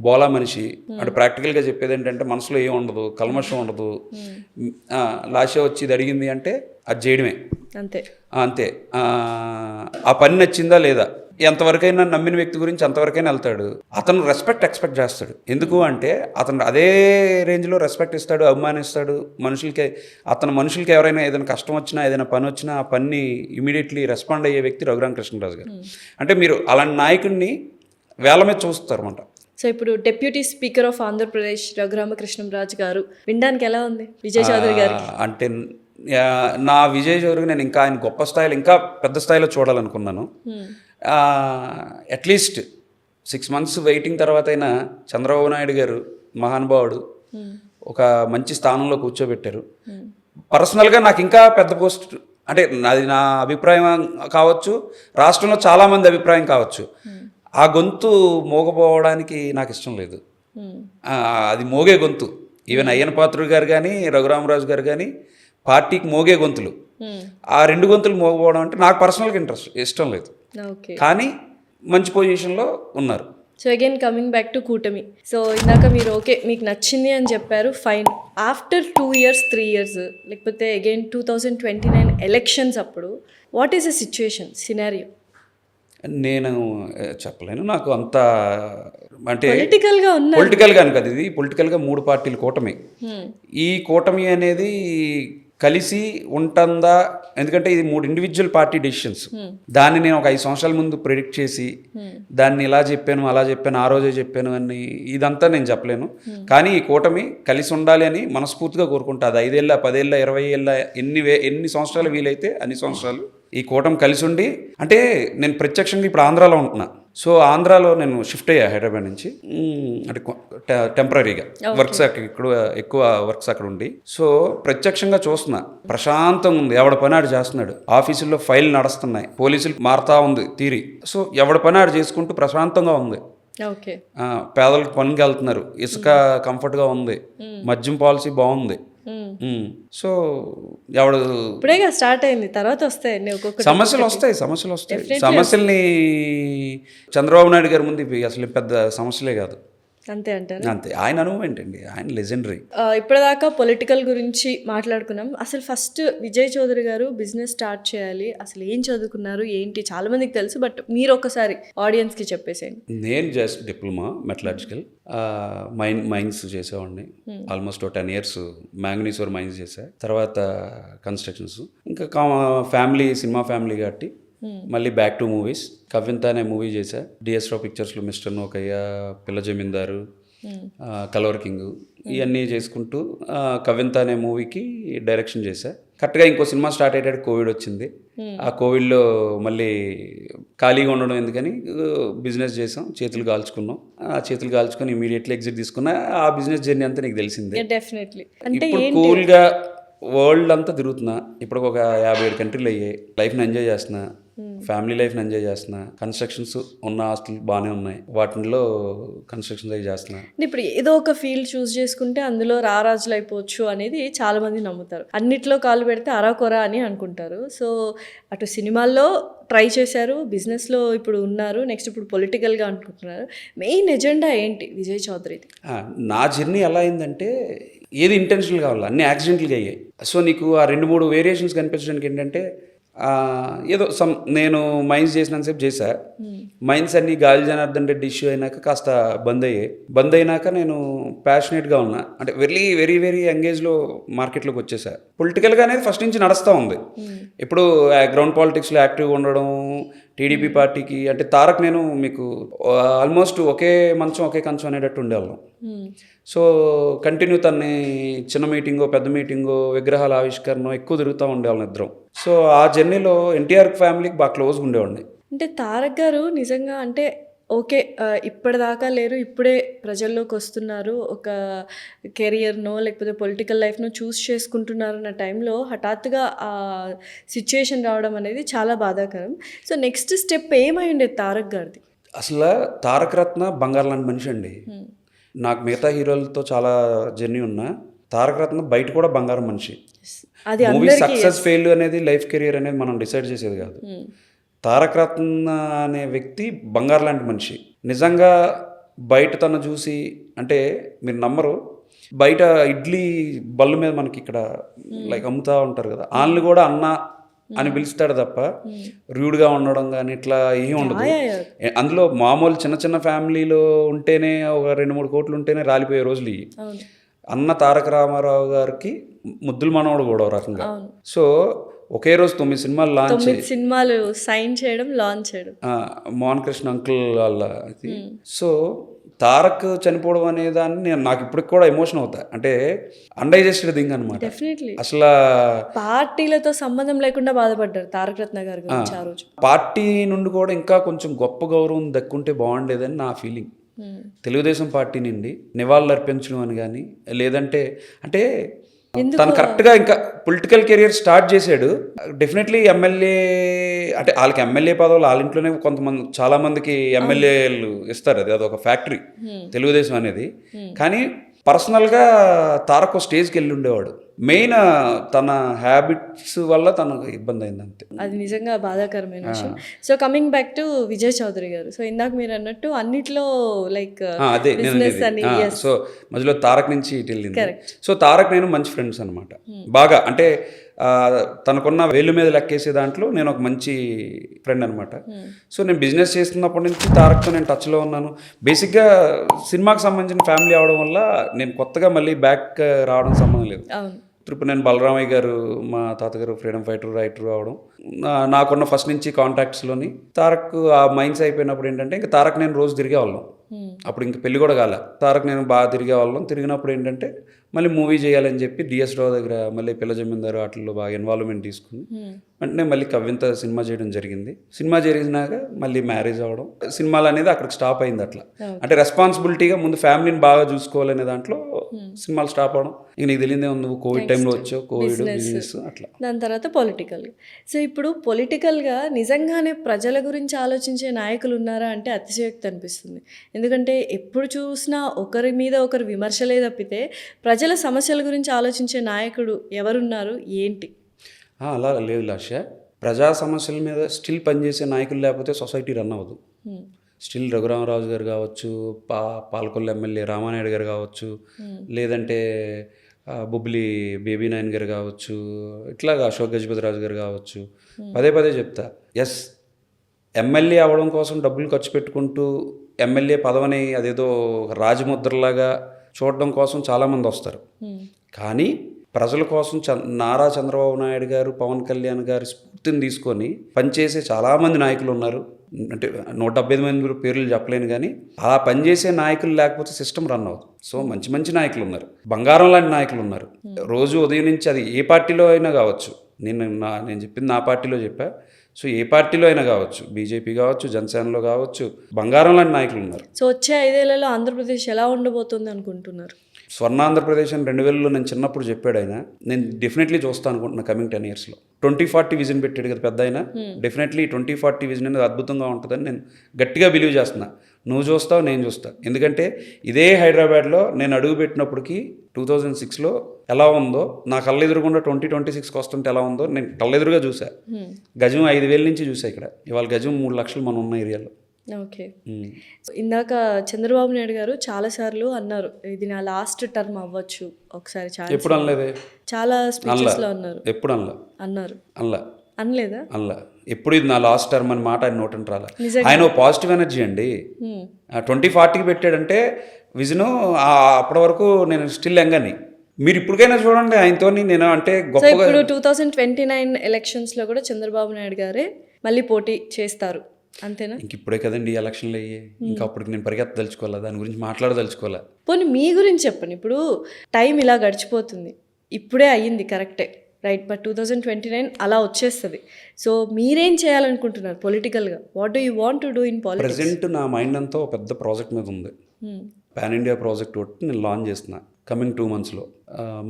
బోలా మనిషి. అంటే ప్రాక్టికల్గా చెప్పేది ఏంటంటే మనసులో ఏం ఉండదు, కల్మషం ఉండదు. లాష వచ్చి ఇది అడిగింది అంటే అది చేయడమే, అంతే. ఆ పని నచ్చిందా లేదా, ఎంతవరకైనా నమ్మిన వ్యక్తి గురించి అంతవరకైనా వెళ్తాడు. అతను రెస్పెక్ట్ ఎక్స్పెక్ట్ చేస్తాడు. ఎందుకు అంటే అతను అదే రేంజ్లో రెస్పెక్ట్ ఇస్తాడు, అభిమానిస్తాడు మనుషులకి. మనుషులకి ఎవరైనా ఏదైనా కష్టం వచ్చినా, ఏదైనా పని వచ్చినా ఆ పని ఇమీడియట్లీ రెస్పాండ్ అయ్యే వ్యక్తి రఘురామకృష్ణరాజు గారు. అంటే మీరు అలాంటి నాయకుడిని వేల మీద చూస్తారు అన్నమాట. సో ఇప్పుడు deputy speaker of Andhra Pradesh Raghu Rama Krishna Raju garu వినడానికి ఎలా ఉంది విజయ్ చౌదరి గారు? అంటే నా విజయ్ చౌదరి నేను ఇంకా ఆయన గొప్ప స్థాయిలో, ఇంకా పెద్ద స్థాయిలో చూడాలనుకున్నాను. అట్లీస్ట్ 6 months వెయిటింగ్ తర్వాత అయినా చంద్రబాబు నాయుడు గారు మహానుభావుడు ఒక మంచి స్థానంలో కూర్చోబెట్టారు. పర్సనల్గా నాకు ఇంకా పెద్ద పోస్ట్, అంటే అది నా అభిప్రాయం కావచ్చు, రాష్ట్రంలో చాలామంది అభిప్రాయం కావచ్చు, ఆ గొంతు మోగపోవడానికి నాకు ఇష్టం లేదు. అది మోగే గొంతు. ఈవెన్ అయ్యన పాత్రుడు గారు కానీ, రఘురామరాజు గారు కానీ పార్టీకి మోగే గొంతులు. ఆ 2 గొంతులు మోగపోవడం అంటే నాకు పర్సనల్గా ఇష్టం లేదు. కానీ మంచి పొజిషన్లో ఉన్నారు. So again coming back to కూటమి. సో ఇందాక మీరు ఓకే మీకు నచ్చింది అని చెప్పారు, ఫైన్. ఆఫ్టర్ 2 years 3 years లేకపోతే అగైన్ 2029 ఎలక్షన్స్ అప్పుడు what is the situation, scenario? నేను చెప్పలేను, నాకు అంత అంటే పొలిటికల్గా అని కాదు. ఇది పొలిటికల్గా 3 పార్టీల కూటమి. ఈ కూటమి అనేది కలిసి ఉంటుందా, ఎందుకంటే ఇది 3 ఇండివిజువల్ పార్టీ డెసిషన్స్. దాన్ని నేను ఒక 5 సంవత్సరాల ముందు ప్రిడిక్ట్ చేసి దాన్ని ఇలా చెప్పాను, అలా చెప్పాను, ఆ రోజే చెప్పాను అని ఇదంతా నేను చెప్పలేను. కానీ ఈ కూటమి కలిసి ఉండాలి అని మనస్ఫూర్తిగా కోరుకుంటా. అది 5 ఏళ్ళ, 10 ఏళ్ళ, 20 ఏళ్ళ, ఎన్ని సంవత్సరాలు వీలైతే అన్ని సంవత్సరాలు ఈ కూటమి కలిసి ఉండి, అంటే నేను ప్రత్యక్షంగా ఇప్పుడు ఆంధ్రాలో ఉంటున్నా. సో ఆంధ్రాలో నేను షిఫ్ట్ అయ్యా హైదరాబాద్ నుంచి, అంటే టెంపరీగా వర్క్స్ ఎక్కువ వర్క్స్ అక్కడ ఉండి. సో ప్రత్యక్షంగా చూస్తున్నా, ప్రశాంతంగా ఉంది, ఎవడ పని ఆడు చేస్తున్నాడు, ఆఫీసుల్లో ఫైల్ నడుస్తున్నాయి, పోలీసులు మారుతా ఉంది తీరి. సో ఎవడ పని ఆడు చేసుకుంటూ ప్రశాంతంగా ఉంది. ఓకే, పేదలకు పనికి వెళ్తున్నారు, ఇసుక కంఫర్ట్గా ఉంది, మద్యం పాలసీ బాగుంది. సో ఎవడు ఇప్పుడేగా స్టార్ట్ అయింది, తర్వాత వస్తాయి ఒక్కొక్క సమస్యలు వస్తాయి. సమస్యల్ని చంద్రబాబు నాయుడు గారి ముందు ఇవి అసలు పెద్ద సమస్యలే కాదు. అంతే అంటారు. అంతే, ఆయన అనుభవం ఏంటండి, ఆయన లెజెండరీ. ఇప్పటిదాకా పొలిటికల్ గురించి మాట్లాడుకున్నాం. అసలు ఫస్ట్ విజయ్ చౌదరి గారు బిజినెస్ స్టార్ట్ చేయాలి, అసలు ఏం చదువుకున్నారు ఏంటి చాలా మందికి తెలుసు, బట్ మీరు ఒకసారి ఆడియన్స్కి చెప్పేసేయండి. నేను జస్ట్ డిప్లొమా మెటలాజికల్ మైన్స్ చేసేవాడిని. ఆల్మోస్ట్ 10 years మ్యాంగనీస్ మైన్స్ చేశా. తర్వాత కన్స్ట్రక్షన్స్, ఇంకా సినిమా ఫ్యామిలీ కాబట్టి మళ్ళీ బ్యాక్ టు మూవీస్. కవింత అనే మూవీ చేశా, డిఎస్ రావు పిక్చర్స్లో మిస్టర్ నోకయ్య, పిల్ల జమీందారు, కలవర్ కింగ్, ఇవన్నీ చేసుకుంటూ కవింత అనే మూవీకి డైరెక్షన్ చేశా. కరెక్ట్గా ఇంకో సినిమా స్టార్ట్ అయ్యేటప్పుడు కోవిడ్ వచ్చింది. ఆ కోవిడ్లో మళ్ళీ ఖాళీగా ఉండడం ఎందుకని బిజినెస్ చేసాం, చేతులు కాల్చుకున్నాం. ఆ చేతులు కాల్చుకొని ఇమీడియట్లీ ఎగ్జిట్ తీసుకున్నా. ఆ బిజినెస్ జర్నీ అంతా నీకు తెలిసిందే. డెఫినెట్లీ. అంటే ఇప్పుడు కూల్గా వరల్డ్ అంతా తిరుగుతున్నా, ఇప్పుడు ఒక 57 కంట్రీలు అయ్యాయి. లైఫ్ని ఎంజాయ్ చేస్తున్నా, ఫ్యామిలీ లైఫ్ని ఎంజాయ్ చేస్తున్నా. కన్స్ట్రక్షన్స్ ఉన్న ఆస్తులు బాగానే ఉన్నాయి, వాటిల్లో కన్స్ట్రక్షన్స్ అవి చేస్తున్నా. ఇప్పుడు ఏదో ఒక ఫీల్డ్ చూస్ చేసుకుంటే అందులో రారాజులు అయిపోవచ్చు అనేది చాలా మంది నమ్ముతారు. అన్నిట్లో కాలు పెడితే అరాకొరా అని అనుకుంటారు. సో అటు సినిమాల్లో ట్రై చేశారు, బిజినెస్లో ఇప్పుడు ఉన్నారు, నెక్స్ట్ ఇప్పుడు పొలిటికల్గా అనుకుంటున్నారు. మెయిన్ ఎజెండా ఏంటి విజయ్ చౌదరిది? నా జర్నీ ఎలా అయిందంటే, ఏది ఇంటెన్షనల్ కావాలి, అన్ని యాక్సిడెంట్లుగా అయ్యాయి. సో నీకు ఆ 2-3 వేరియేషన్స్ కనిపించడానికి ఏంటంటే, ఏదో నేను మైన్స్ చేసినంతసేపు చేశా. మైన్స్ అన్ని గాలి జనార్దన్ రెడ్డి ఇష్యూ అయినాక కాస్త బంద్ అయినాక నేను ప్యాషనేట్గా ఉన్నా. అంటే వెరీ వెరీ వెరీ యంగేజ్లో మార్కెట్లోకి వచ్చేసా. పొలిటికల్గా అనేది ఫస్ట్ నుంచి నడుస్తూ ఉంది. ఇప్పుడు గ్రౌండ్ పాలిటిక్స్లో యాక్టివ్గా ఉండడం, టీడీపీ పార్టీకి, అంటే తారక్ నేను మీకు ఆల్మోస్ట్ ఒకే మంచం ఒకే కంచం అనేటట్టు ఉండేవాళ్ళం. సో కంటిన్యూ తన్ని చిన్న మీటింగో పెద్ద మీటింగో విగ్రహాల ఆవిష్కరణ ఎక్కువ తిరుగుతూ ఉండేవాళ్ళం ఇద్దరం. సో ఆ జర్నీలో ఎన్టీఆర్ ఫ్యామిలీకి బాగా క్లోజ్గా ఉండేవాడిని. అంటే తారక్ గారు నిజంగా అంటే ఓకే, ఇప్పటిదాకా లేరు, ఇప్పుడే ప్రజల్లోకి వస్తున్నారు, ఒక కెరియర్నో లేకపోతే పొలిటికల్ లైఫ్నో చూస్ చేసుకుంటున్నారు అన్న టైంలో హఠాత్తుగా ఆ సిచ్యుయేషన్ రావడం అనేది చాలా బాధాకరం. సో నెక్స్ట్ స్టెప్ ఏమై ఉండేది తారక్ గారిది? అసలు తారక రత్న బంగారు లాంటి మనిషి అండి. నాకు మిగతా హీరోలతో చాలా జర్నీ ఉన్నా, తారక రత్న బయట కూడా బంగారం మనిషి. అది మూవీ సక్సెస్ ఫెయిల్ అనేది, లైఫ్ కెరియర్ అనేది మనం డిసైడ్ చేసేది కాదు. తారక రత్న అనే వ్యక్తి బంగారు లాంటి మనిషి. నిజంగా బయట తను చూసి, అంటే మీరు నమ్మరు, బయట ఇడ్లీ బళ్ళు మీద మనకి ఇక్కడ లైక్ అమ్ముతూ ఉంటారు కదా, వాళ్ళని కూడా అన్న అని పిలుస్తాడు తప్ప రూడ్గా ఉండడం కానీ ఇట్లా ఏం ఉండదు. అందులో మామూలు చిన్న చిన్న ఫ్యామిలీలో ఉంటేనే ఒక 2-3 కోట్లు ఉంటేనే రాలిపోయే రోజులు ఇవి. అన్న తారక రామారావు గారికి ముద్దుల మనవడు కూడా ఒక రకంగా. సో ఒకే రోజు 9 సినిమాలు లాంచ్, 9 సినిమాలు సైన్ చేయడం, లాంచ్ చేయడం, మోహన్ కృష్ణ అంకుల్ వాళ్ళ. సో తారక్ చనిపోవడం అనే దాన్ని నాకు ఇప్పటికి కూడా ఎమోషన్ అవుతా. అంటే అన్డైజెస్టెడ్ థింగ్ అనమాట. డెఫినెట్లీ. అసలు పార్టీలతో సంబంధం లేకుండా బాధపడ్డారు తారక రత్న గారు గురించి ఆ రోజు. పార్టీ నుండి కూడా ఇంకా కొంచెం గొప్ప గౌరవం దక్కుంటే బాగుండేదని నా ఫీలింగ్. తెలుగుదేశం పార్టీ నుండి నివాళులు అర్పించడం అని కానీ, లేదంటే అంటే తను కరెక్ట్గా ఇంకా పొలిటికల్ కెరియర్ స్టార్ట్ చేశాడు. డెఫినెట్లీ ఎమ్మెల్యే, అంటే వాళ్ళకి ఎమ్మెల్యే పదవులు వాళ్ళ ఇంట్లోనే కొంతమంది, చాలా మందికి ఎమ్మెల్యేలు ఇస్తారు, అది అదొక ఫ్యాక్టరీ తెలుగుదేశం అనేది. కానీ పర్సనల్గా తారక్ స్టేజ్కి వెళ్ళి ఉండేవాడు. మెయిన్ తన హ్యాబిట్స్ వల్ల తనకు ఇబ్బంది అయింది అంతే. అది నిజంగా బాధాకరమైన విషయం. So coming back to Vijay Chaudhary garu, so ఇందాక మీరు అన్నట్టు అన్నిట్లో లైక్ అదే సో మధ్యలో తారక్ నుంచి ఇటు వెళ్ళింది. సో తారక్ నేను మంచి ఫ్రెండ్స్ అనమాట. బాగా అంటే తనకున్న వేలు మీద లెక్కేసే దాంట్లో నేను ఒక మంచి ఫ్రెండ్ అనమాట. సో నేను బిజినెస్ చేస్తున్నప్పటి నుంచి తారక్తో నేను టచ్లో ఉన్నాను. బేసిక్గా సినిమాకి సంబంధించిన ఫ్యామిలీ అవడం వల్ల నేను కొత్తగా మళ్ళీ బ్యాక్ రావడం సంబంధం లేదు. ఇప్పుడు నేను బలరామయ్య గారు, మా తాతగారు ఫ్రీడమ్ ఫైటర్, రైటర్ అవడం, నాకున్న ఫస్ట్ నుంచి కాంటాక్ట్స్లోని తారక్ ఆ మైన్స్ అయిపోయినప్పుడు ఏంటంటే ఇంకా తారక్ నేను రోజు తిరిగేవాళ్ళం. అప్పుడు ఇంక పెళ్ళి కూడా కాలే. తారక్ నేను బాగా తిరిగేవాళ్ళం. తిరిగినప్పుడు ఏంటంటే మళ్ళీ మూవీ చేయాలని చెప్పి డిఎస్ రావు దగ్గర మళ్ళీ పిల్ల జమీందారు వాటిల్లో బాగా ఇన్వాల్వ్మెంట్ తీసుకుని వెంటనే మళ్ళీ కవ్వింత సినిమా చేయడం జరిగింది. సినిమా జరిగినాక మళ్ళీ మ్యారేజ్ అవ్వడం, సినిమాలు అనేది అక్కడికి స్టాప్ అయింది. అట్లా అంటే రెస్పాన్సిబిలిటీగా ముందు ఫ్యామిలీని బాగా చూసుకోవాలనే దాంట్లో సినిమాలు స్టాప్ అవడం. ఇక నీకు తెలియదే ఉంది, నువ్వు కోవిడ్ టైంలో వచ్చావు, కోవిడ్ బిజినెస్ అట్లా. దాని తర్వాత పొలిటికల్. సో ఇప్పుడు పొలిటికల్గా నిజంగానే ప్రజల గురించి ఆలోచించే నాయకులు ఉన్నారా అంటే అతిశయోక్తి అనిపిస్తుంది. ఎందుకంటే ఎప్పుడు చూసినా ఒకరి మీద ఒకరు విమర్శలే తప్పితే ప్రజల సమస్యల గురించి ఆలోచించే నాయకుడు ఎవరున్నారు ఏంటి? అలా లేదు లాస్య. ప్రజా సమస్యల మీద స్టిల్ పనిచేసే నాయకులు లేకపోతే సొసైటీ రన్ అవ్వదు. స్టిల్ రఘురామరాజు గారు కావచ్చు, పాలకొల్లు ఎమ్మెల్యే రామానాయుడు గారు కావచ్చు, లేదంటే బొబ్బిలి బేబీ నాయన్ గారు కావచ్చు, ఇట్లాగా అశోక్ గజపతిరాజు గారు కావచ్చు. పదే పదే చెప్తా, ఎస్ ఎమ్మెల్యే అవ్వడం కోసం డబ్బులు ఖర్చు పెట్టుకుంటూ ఎమ్మెల్యే పదవిని అదేదో రాజముద్రలాగా చూడడం కోసం చాలామంది వస్తారు. కానీ ప్రజల కోసం నారా చంద్రబాబు నాయుడు గారు, పవన్ కళ్యాణ్ గారి స్ఫూర్తిని తీసుకొని పనిచేసే చాలామంది నాయకులు ఉన్నారు. అంటే 175 మంది పేర్లు చెప్పలేను, కానీ అలా పనిచేసే నాయకులు లేకపోతే సిస్టమ్ రన్ అవుతుంది. సో మంచి మంచి నాయకులు ఉన్నారు, బంగారం లాంటి నాయకులు ఉన్నారు. రోజు ఉదయం నుంచి అది ఏ పార్టీలో అయినా కావచ్చు, నేను చెప్పింది నా పార్టీలో చెప్పా. సో ఏ పార్టీలో అయినా కావచ్చు, బీజేపీ కావచ్చు, జనసేనలో కావచ్చు, బంగారం లాంటి నాయకులు ఉన్నారు. సో వచ్చే 5 ఏళ్లలో ఆంధ్రప్రదేశ్ ఎలా ఉండబోతుంది అనుకుంటున్నారు? స్వర్ణాంధ్రప్రదేశ్ అని 2000లో నేను చిన్నప్పుడు చెప్పాడు ఆయన. నేను డెఫినెట్లీ చూస్తాను అనుకుంటున్నా కమింగ్ 10 yearsలో. 2040 విజన్ పెట్టాడు కదా పెద్ద ఆయన. డెఫినెట్లీ 2040 విజన్ అనేది అద్భుతంగా ఉంటుందని నేను గట్టిగా బిలీవ్ చేస్తున్నా. నువ్వు చూస్తావు, నేను చూస్తా. ఎందుకంటే ఇదే హైదరాబాద్లో నేను అడుగు పెట్టినప్పటికీ 2006లో ఎలా ఉందో, నా కళ్ళెదురుగుండా 2026కి వస్తుంటే ఎలా ఉందో నేను కళ్ళెదురుగా చూసా. గజం 5,000 నుంచి చూసా. ఇక్కడ ఇవాళ గజం 3 లక్షలు మనం ఉన్న ఏరియాలో. ఓకే. ఇందాక చంద్రబాబు నాయుడు గారు చాలాసార్లు అన్నారు, ఇది నా లాస్ట్ టర్మ్ అవ్వచ్చు ఒకసారి. ఎప్పుడు అనలేదే, చాలా స్పీచెస్లో అన్నారు. ఎప్పుడు అన్నారు అనలేదా? అనలా. ఎప్పుడు ఇది నా లాస్ట్ టర్మ్ అని మాట ఆయన నోటంట రాలా. ఆయన పాజిటివ్ ఎనర్జీ అండి. 2040కి పెట్టాడంటే విజను. అప్పటి వరకు నేను స్టిల్ యంగని. మీరు ఇప్పటికైనా చూడండి ఆయనతో నేను అంటే గొప్పగా. ఇప్పుడు 2029 ఎలక్షన్స్లో కూడా చంద్రబాబు నాయుడు గారే మళ్ళీ పోటీ చేస్తారు అంతేనా? ఇంక ఇప్పుడే కదండి ఎలక్షన్లు అయ్యి, ఇంకా అప్పటికి నేను పరిగెత్తదలుచుకోవాలా, దాని గురించి మాట్లాడదలుచుకోవాలా. పోనీ మీ గురించి చెప్పండి. ఇప్పుడు టైం ఇలా గడిచిపోతుంది, ఇప్పుడే అయ్యింది కరెక్టే, రైట్, బట్ 2029 అలా వచ్చేస్తుంది. సో మీరేం చేయాలనుకుంటున్నారు పొలిటికల్గా? What do you want to do in politics? Present నా మైండ్ అంతా పెద్ద ప్రాజెక్ట్ మీద ఉంది. పాన్ ఇండియా ప్రాజెక్ట్ ఒకటి నేను లాంచ్ చేస్తున్నా కమింగ్ 2 monthsలో.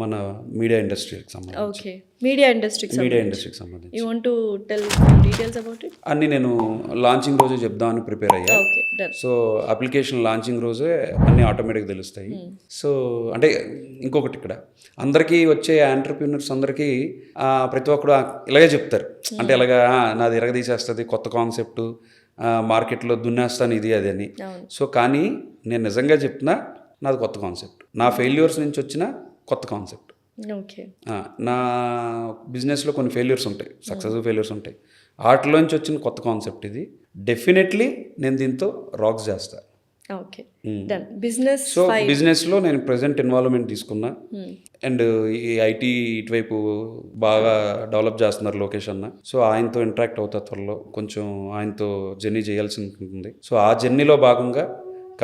మన మీడియా ఇండస్ట్రీకి సంబంధించి. ఓకే, మీడియా ఇండస్ట్రీకి సంబంధించి. You want to tell details about it? అన్ని నేను లాంచింగ్ రోజే చెప్దామని ప్రిపేర్ అయ్యా. సో అప్లికేషన్ లాంచింగ్ రోజే అన్ని ఆటోమేటిక్గా తెలుస్తాయి. సో అంటే ఇంకొకటి, ఇక్కడ అందరికీ వచ్చే ఆంటర్ప్రీనర్స్ అందరికీ ప్రతి ఒక్కరు ఇలాగే చెప్తారు. అంటే ఇలాగా నాది ఇరగదీసేస్తుంది, కొత్త కాన్సెప్ట్, మార్కెట్లో దున్నేస్తాను ఇది అది అని. సో కానీ నేను నిజంగా చెప్తున్నా, నాది కొత్త కాన్సెప్ట్. నా ఫెయిల్యూర్స్ నుంచి వచ్చిన కొత్త కాన్సెప్ట్. ఓకే. నా బిజినెస్లో కొన్ని ఫెయిల్యూర్స్ ఉంటాయి, సక్సెస్ఫుల్ ఫెయిల్యూర్స్ ఉంటాయి. వాటిలోంచి వచ్చిన కొత్త కాన్సెప్ట్ ఇది. డెఫినెట్లీ నేను దీంతో రాక్స్ చేస్తాను. Okay, done. బిజినెస్, సో బిజినెస్లో నేను ప్రెజెంట్ ఇన్వాల్వ్మెంట్ తీసుకున్నా. అండ్ ఈ ఐటీ ఇటువైపు బాగా డెవలప్ చేస్తున్నారు లోకేష్ అన్న. సో ఆయనతో ఇంటరాక్ట్ అవుతా త్వరలో, కొంచెం ఆయనతో జర్నీ చేయాల్సి ఉంటుంది. సో ఆ జర్నీలో భాగంగా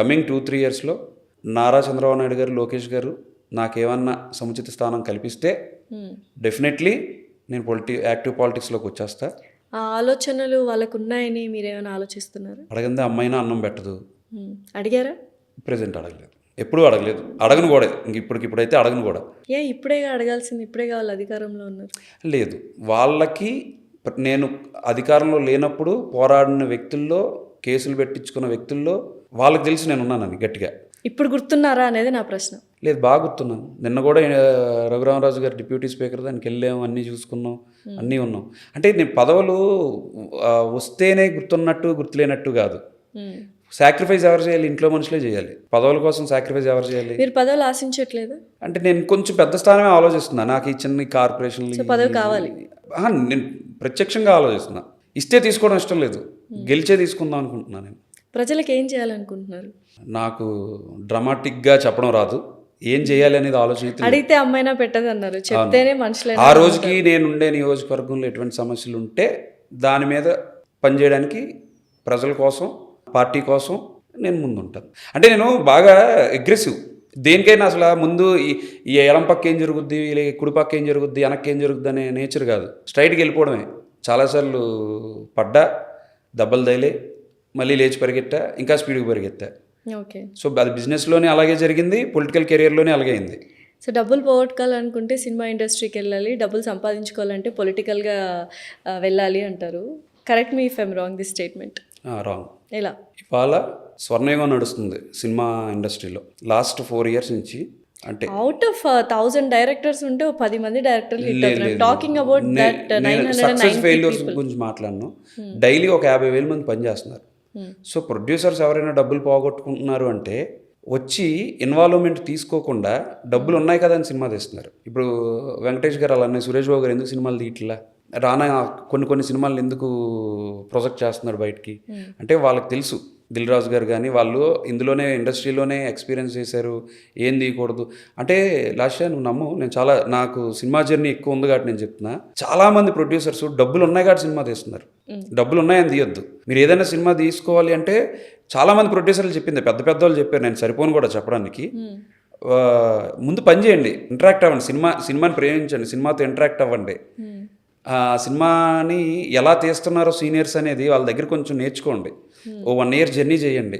కమింగ్ 2-3 yearsలో నారా చంద్రబాబు నాయుడు గారు, లోకేష్ గారు నాకేమన్నా సముచిత స్థానం కల్పిస్తే డెఫినెట్లీ నేను యాక్టివ్ పాలిటిక్స్లోకి వచ్చేస్తా. ఆ ఆలోచనలు వాళ్ళకు ఉన్నాయని మీరేమైనా ఆలోచిస్తున్నారు? అడగందే అమ్మాయినా అన్నం పెట్టదు. అడిగారా? ప్రెజెంట్ అడగలేదు, ఎప్పుడూ అడగలేదు, అడగను కూడా. ఇంక ఇప్పుడైతే అడగను కూడా. ఇప్పుడే అడగాల్సింది, ఇప్పుడే వాళ్ళు అధికారంలో ఉన్నారు. లేదు, వాళ్ళకి నేను అధికారంలో లేనప్పుడు పోరాడిన వ్యక్తుల్లో, కేసులు పెట్టించుకున్న వ్యక్తుల్లో వాళ్ళకి తెలిసి నేను ఉన్నానని గట్టిగా. ఇప్పుడు గుర్తున్నారా అనేది నా ప్రశ్న. లేదు, బాగా గుర్తున్నాను. నిన్న కూడా రఘురామరాజు గారు డిప్యూటీ స్పీకర్, దానికి వెళ్ళాము, అన్నీ చూసుకున్నాం, అన్నీ ఉన్నాం. అంటే నేను పదవులు వస్తేనే గుర్తున్నట్టు గుర్తులేనట్టు కాదు. సాక్రిఫైస్ ఎవరు చేయాలి? ఇంట్లో మనుషులే చేయాలి. పదవుల కోసం సాక్రిఫైస్ ఎవరు చేయాలి? మీరు పదవులు ఆశించట్లేదు? అంటే నేను కొంచెం పెద్ద స్థానమే ఆలోచిస్తున్నా. నాకు ఈ చిన్న కార్పొరేషన్లు పదవి కావాలి, నేను ప్రత్యక్షంగా ఆలోచిస్తున్నా. ఇస్తే తీసుకోవడం ఇష్టం లేదు, గెలిచే తీసుకుందాం అనుకుంటున్నాను. నేను ప్రజలకు ఏం చేయాలనుకుంటున్నారు? నాకు డ్రామాటిక్గా చెప్పడం రాదు, ఏం చేయాలి అనేది ఆలోచన. అడిగితే అమ్మాయినా పెట్టదు అన్నారు, చెప్తేనే మనుషులు. ఆ రోజుకి నేనుండే నియోజకవర్గంలో ఎటువంటి సమస్యలు ఉంటే దాని మీద పనిచేయడానికి, ప్రజల కోసం, పార్టీ కోసం నేను ముందుంటాను. అంటే నేను బాగా అగ్రెసివ్. దేనికైనా అసలు ముందు ఈ ఎడం పక్క ఏం జరుగుద్ది, కుడి పక్క ఏం జరుగుద్ది, వెనక్కి ఏం జరుగుద్ది అనే నేచర్ కాదు, స్ట్రైట్కి వెళ్ళిపోవడమే. చాలాసార్లు పడ్డా, దెబ్బలు తగిలే, మళ్ళీ లేచి పరిగెత్తా, ఇంకా స్పీడ్గా పరిగెత్తా. ఓకే. సో అది బిజినెస్లోనే అలాగే జరిగింది, పొలిటికల్ కెరియర్లోనే అలాగే అయింది. సో డబ్బులు పోగొట్టుకోవాలనుకుంటే సినిమా ఇండస్ట్రీకి వెళ్ళాలి, డబ్బులు సంపాదించుకోవాలంటే పొలిటికల్గా వెళ్ళాలి అంటారు. Correct me if I'm wrong this statement. Wrong. ఎలా? ఇవాళ స్వర్ణయుగం నడుస్తుంది సినిమా ఇండస్ట్రీలో లాస్ట్ 4 years నుంచి. అంటే అవుట్ ఆఫ్ 1000 డైరెక్టర్స్ ఉంటే 10 మంది డైరెక్టర్లు హిట్ అవుతున్నారు. Talking about that success failures గురించి మాట్లాడను. డైలీ ఒక 50,000 మంది పనిచేస్తున్నారు. సో ప్రొడ్యూసర్స్ ఎవరైనా డబ్బులు పోగొట్టుకుంటున్నారు అంటే వచ్చి ఇన్వాల్వ్మెంట్ తీసుకోకుండా డబ్బులు ఉన్నాయి కదా అని సినిమా తీస్తున్నారు. ఇప్పుడు వెంకటేష్ గారు అలానే, సురేష్ బాబు గారు ఎందుకు సినిమాలు తీయట్లా, రానా కొన్ని సినిమాలు ఎందుకు ప్రొజెక్ట్ చేస్తున్నారు బయటికి అంటే వాళ్ళకి తెలుసు. దిల్ రాజు గారు కానీ వాళ్ళు ఇందులోనే ఇండస్ట్రీలోనే ఎక్స్పీరియన్స్ చేశారు, ఏం తీయకూడదు అంటే. లాస్ట్ నువ్వు నమ్ము, నేను నాకు సినిమా జర్నీ ఎక్కువ ఉంది కాబట్టి నేను చెప్తున్నా, చాలామంది ప్రొడ్యూసర్స్ డబ్బులు ఉన్నాయి కాబట్టి సినిమా తీస్తున్నారు. డబ్బులు ఉన్నాయని తీయొద్దు. మీరు ఏదైనా సినిమా తీసుకోవాలి అంటే చాలామంది ప్రొడ్యూసర్లు చెప్పింది, పెద్ద వాళ్ళు చెప్పారు, నేను సరిపోను కూడా చెప్పడానికి. ముందు పని చేయండి, ఇంటరాక్ట్ అవ్వండి, సినిమాని ప్రేమించండి, సినిమాతో ఇంటరాక్ట్ అవ్వండి. ఆ సినిమాని ఎలా తీస్తున్నారో సీనియర్స్ అనేది వాళ్ళ దగ్గర కొంచెం నేర్చుకోండి. ఓ 1 year జర్నీ చేయండి,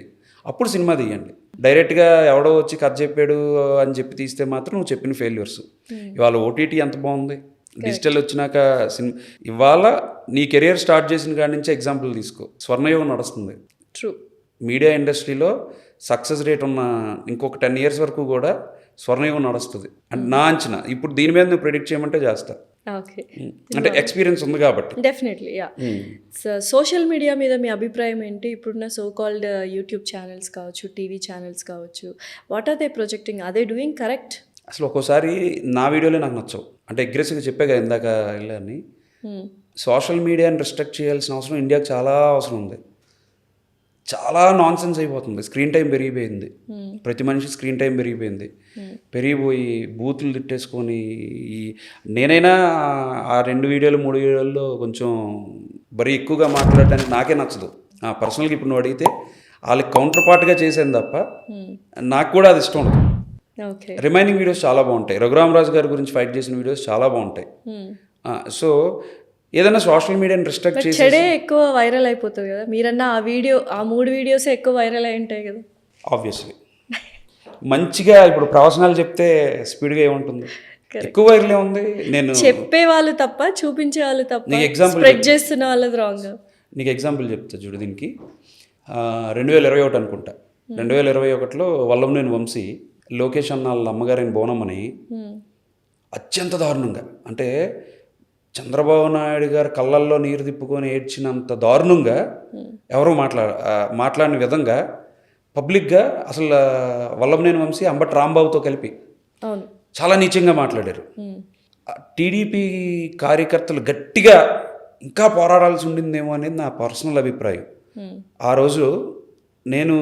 అప్పుడు సినిమా తీయండి. డైరెక్ట్గా ఎవడో వచ్చి కథ చెప్పాడు అని చెప్పి తీస్తే మాత్రం నువ్వు చెప్పిన ఫెయిల్యూర్స్. ఇవాళ ఓటీటీ ఎంత బాగుంది, డిజిటల్ వచ్చినాక ఇవాళ నీ కెరియర్ స్టార్ట్ చేసిన కాడి నుంచి ఎగ్జాంపుల్ తీసుకో, స్వర్ణయుగం నడుస్తుంది. ట్రూ. మీడియా ఇండస్ట్రీలో సక్సెస్ రేట్ ఉన్న ఇంకొక 10 years వరకు కూడా స్వర్ణయుగం నడుస్తుంది అంటే నా అంచనా. ఇప్పుడు దీని మీద నువ్వు ప్రిడిక్ట్ చేయమంటే చేస్తా. ఓకే. అంటే ఎక్స్పీరియన్స్ ఉంది కాబట్టి. Definitely yeah. సోషల్ మీడియా మీద మీ అభిప్రాయం ఏంటి? ఇప్పుడున్న సో కాల్డ్ యూట్యూబ్ ఛానల్స్ కావచ్చు, టీవీ ఛానల్స్ కావచ్చు, what are they projecting, are they doing correct? అసలు ఒక్కోసారి నా వీడియోలే నాకు నచ్చవు. అంటే అగ్రెసివ్గా చెప్పే కదా ఇందాక వెళ్ళని, సోషల్ మీడియాని రిస్ట్రిక్ట్ చేయాల్సిన అవసరం ఇండియాకి చాలా అవసరం ఉంది. చాలా నాన్ సెన్స్ అయిపోతుంది. స్క్రీన్ టైం పెరిగిపోయింది, ప్రతి మనిషి స్క్రీన్ టైం పెరిగిపోయింది. పెరిగిపోయి బూతులు తిట్టేసుకొని, నేనైనా ఆ 2 వీడియోలు 3 వీడియోల్లో కొంచెం మరీ ఎక్కువగా మాట్లాడటానికి నాకే నచ్చదు. పర్సనల్గా ఇప్పుడు నువ్వు అడిగితే వాళ్ళకి కౌంటర్ పార్ట్గా చేసాను తప్ప నాకు కూడా అది ఇష్టం ఉండదు. రిమైనింగ్ వీడియోస్ చాలా బాగుంటాయి. రఘురామరాజు గారి గురించి ఫైట్ చేసిన వీడియోస్ చాలా బాగుంటాయి. సో ఏదైనా సోషల్ మీడియాని రిస్ట్రిక్ట్ చేసి చెడే ఎక్కువ వైరల్ అయిపోతుంది కదా. మీరన్నా ఆ 3 వీడియోసే ఎక్కువ వైరల్ అయి ఉంటాయి కదా. ఆబ్వియస్లీ మంచిగా ఇప్పుడు ప్రవచనాలు చెప్తే స్పీడ్గా ఏముంటుంది, ఎక్కువ వైరల్ ఉంది. నేను చెప్పే వాళ్ళు తప్ప, చూపించే వాళ్ళు తప్ప, నీకు ఎగ్జాంపుల్ స్ప్రెడ్ చేస్తున్న వాళ్ళది రాంగ్. నీకు ఎగ్జాంపుల్ చెప్తా చూడు. దీనికి 2021 అనుకుంటా, 2021లో వల్లభనేని వంశీ లోకేష్ అన్న వాళ్ళ అమ్మగారైన బోనమ్మని అత్యంత దారుణంగా, అంటే చంద్రబాబు నాయుడు గారు కళ్ళల్లో నీరు తిప్పుకొని ఏడ్చినంత దారుణంగా ఎవరో మాట్లాడిన విధంగా పబ్లిక్గా అసలు వల్లభనేని వంశీ అంబటి రాంబాబుతో కలిపి చాలా నీచంగా మాట్లాడారు. టీడీపీ కార్యకర్తలు గట్టిగా ఇంకా పోరాడాల్సి ఉండిందేమో అనేది నా పర్సనల్ అభిప్రాయం. ఆ రోజు నేను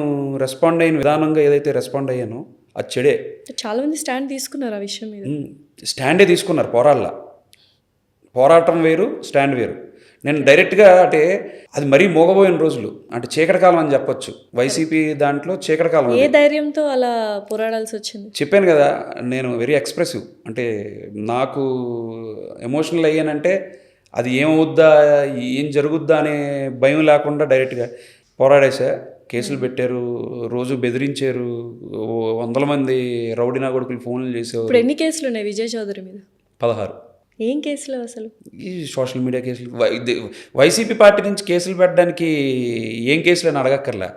రెస్పాండ్ అయిన విధానంగా ఏదైతే రెస్పాండ్ అయ్యానో అది చెడే. చాలామంది స్టాండ్ తీసుకున్నారు ఆ విషయం మీద. స్టాండే తీసుకున్నారు. పోరాటం వేరు, స్టాండ్ వేరు. నేను డైరెక్ట్గా అంటే అది మరీ మోగబోయిన రోజులు, అంటే చీకటి కాలం అని చెప్పొచ్చు. వైసీపీ దాంట్లో చీకటి కాలం. ఏ ధైర్యంతో అలా పోరాడాల్సి వచ్చింది? చెప్పాను కదా, నేను వెరీ ఎక్స్ప్రెసివ్. అంటే నాకు ఎమోషనల్ అయ్యానంటే అది ఏమవుద్దా, ఏం జరుగుద్దా అనే భయం లేకుండా డైరెక్ట్గా పోరాడేసా. కేసులు పెట్టారు, రోజు బెదిరించారు, 100 మంది రౌడీ నా కొడుకులు ఫోన్లు చేసేవారు. ఇప్పుడు ఎన్ని కేసులు ఉన్నాయి విజయ్ చౌదరి మీద? 16. ఏం కేసులు అసలు? ఈ సోషల్ మీడియా కేసులు. వైసీపీ పార్టీ నుంచి కేసులు పెట్టడానికి ఏం కేసులు అని అడగక్కర్లే,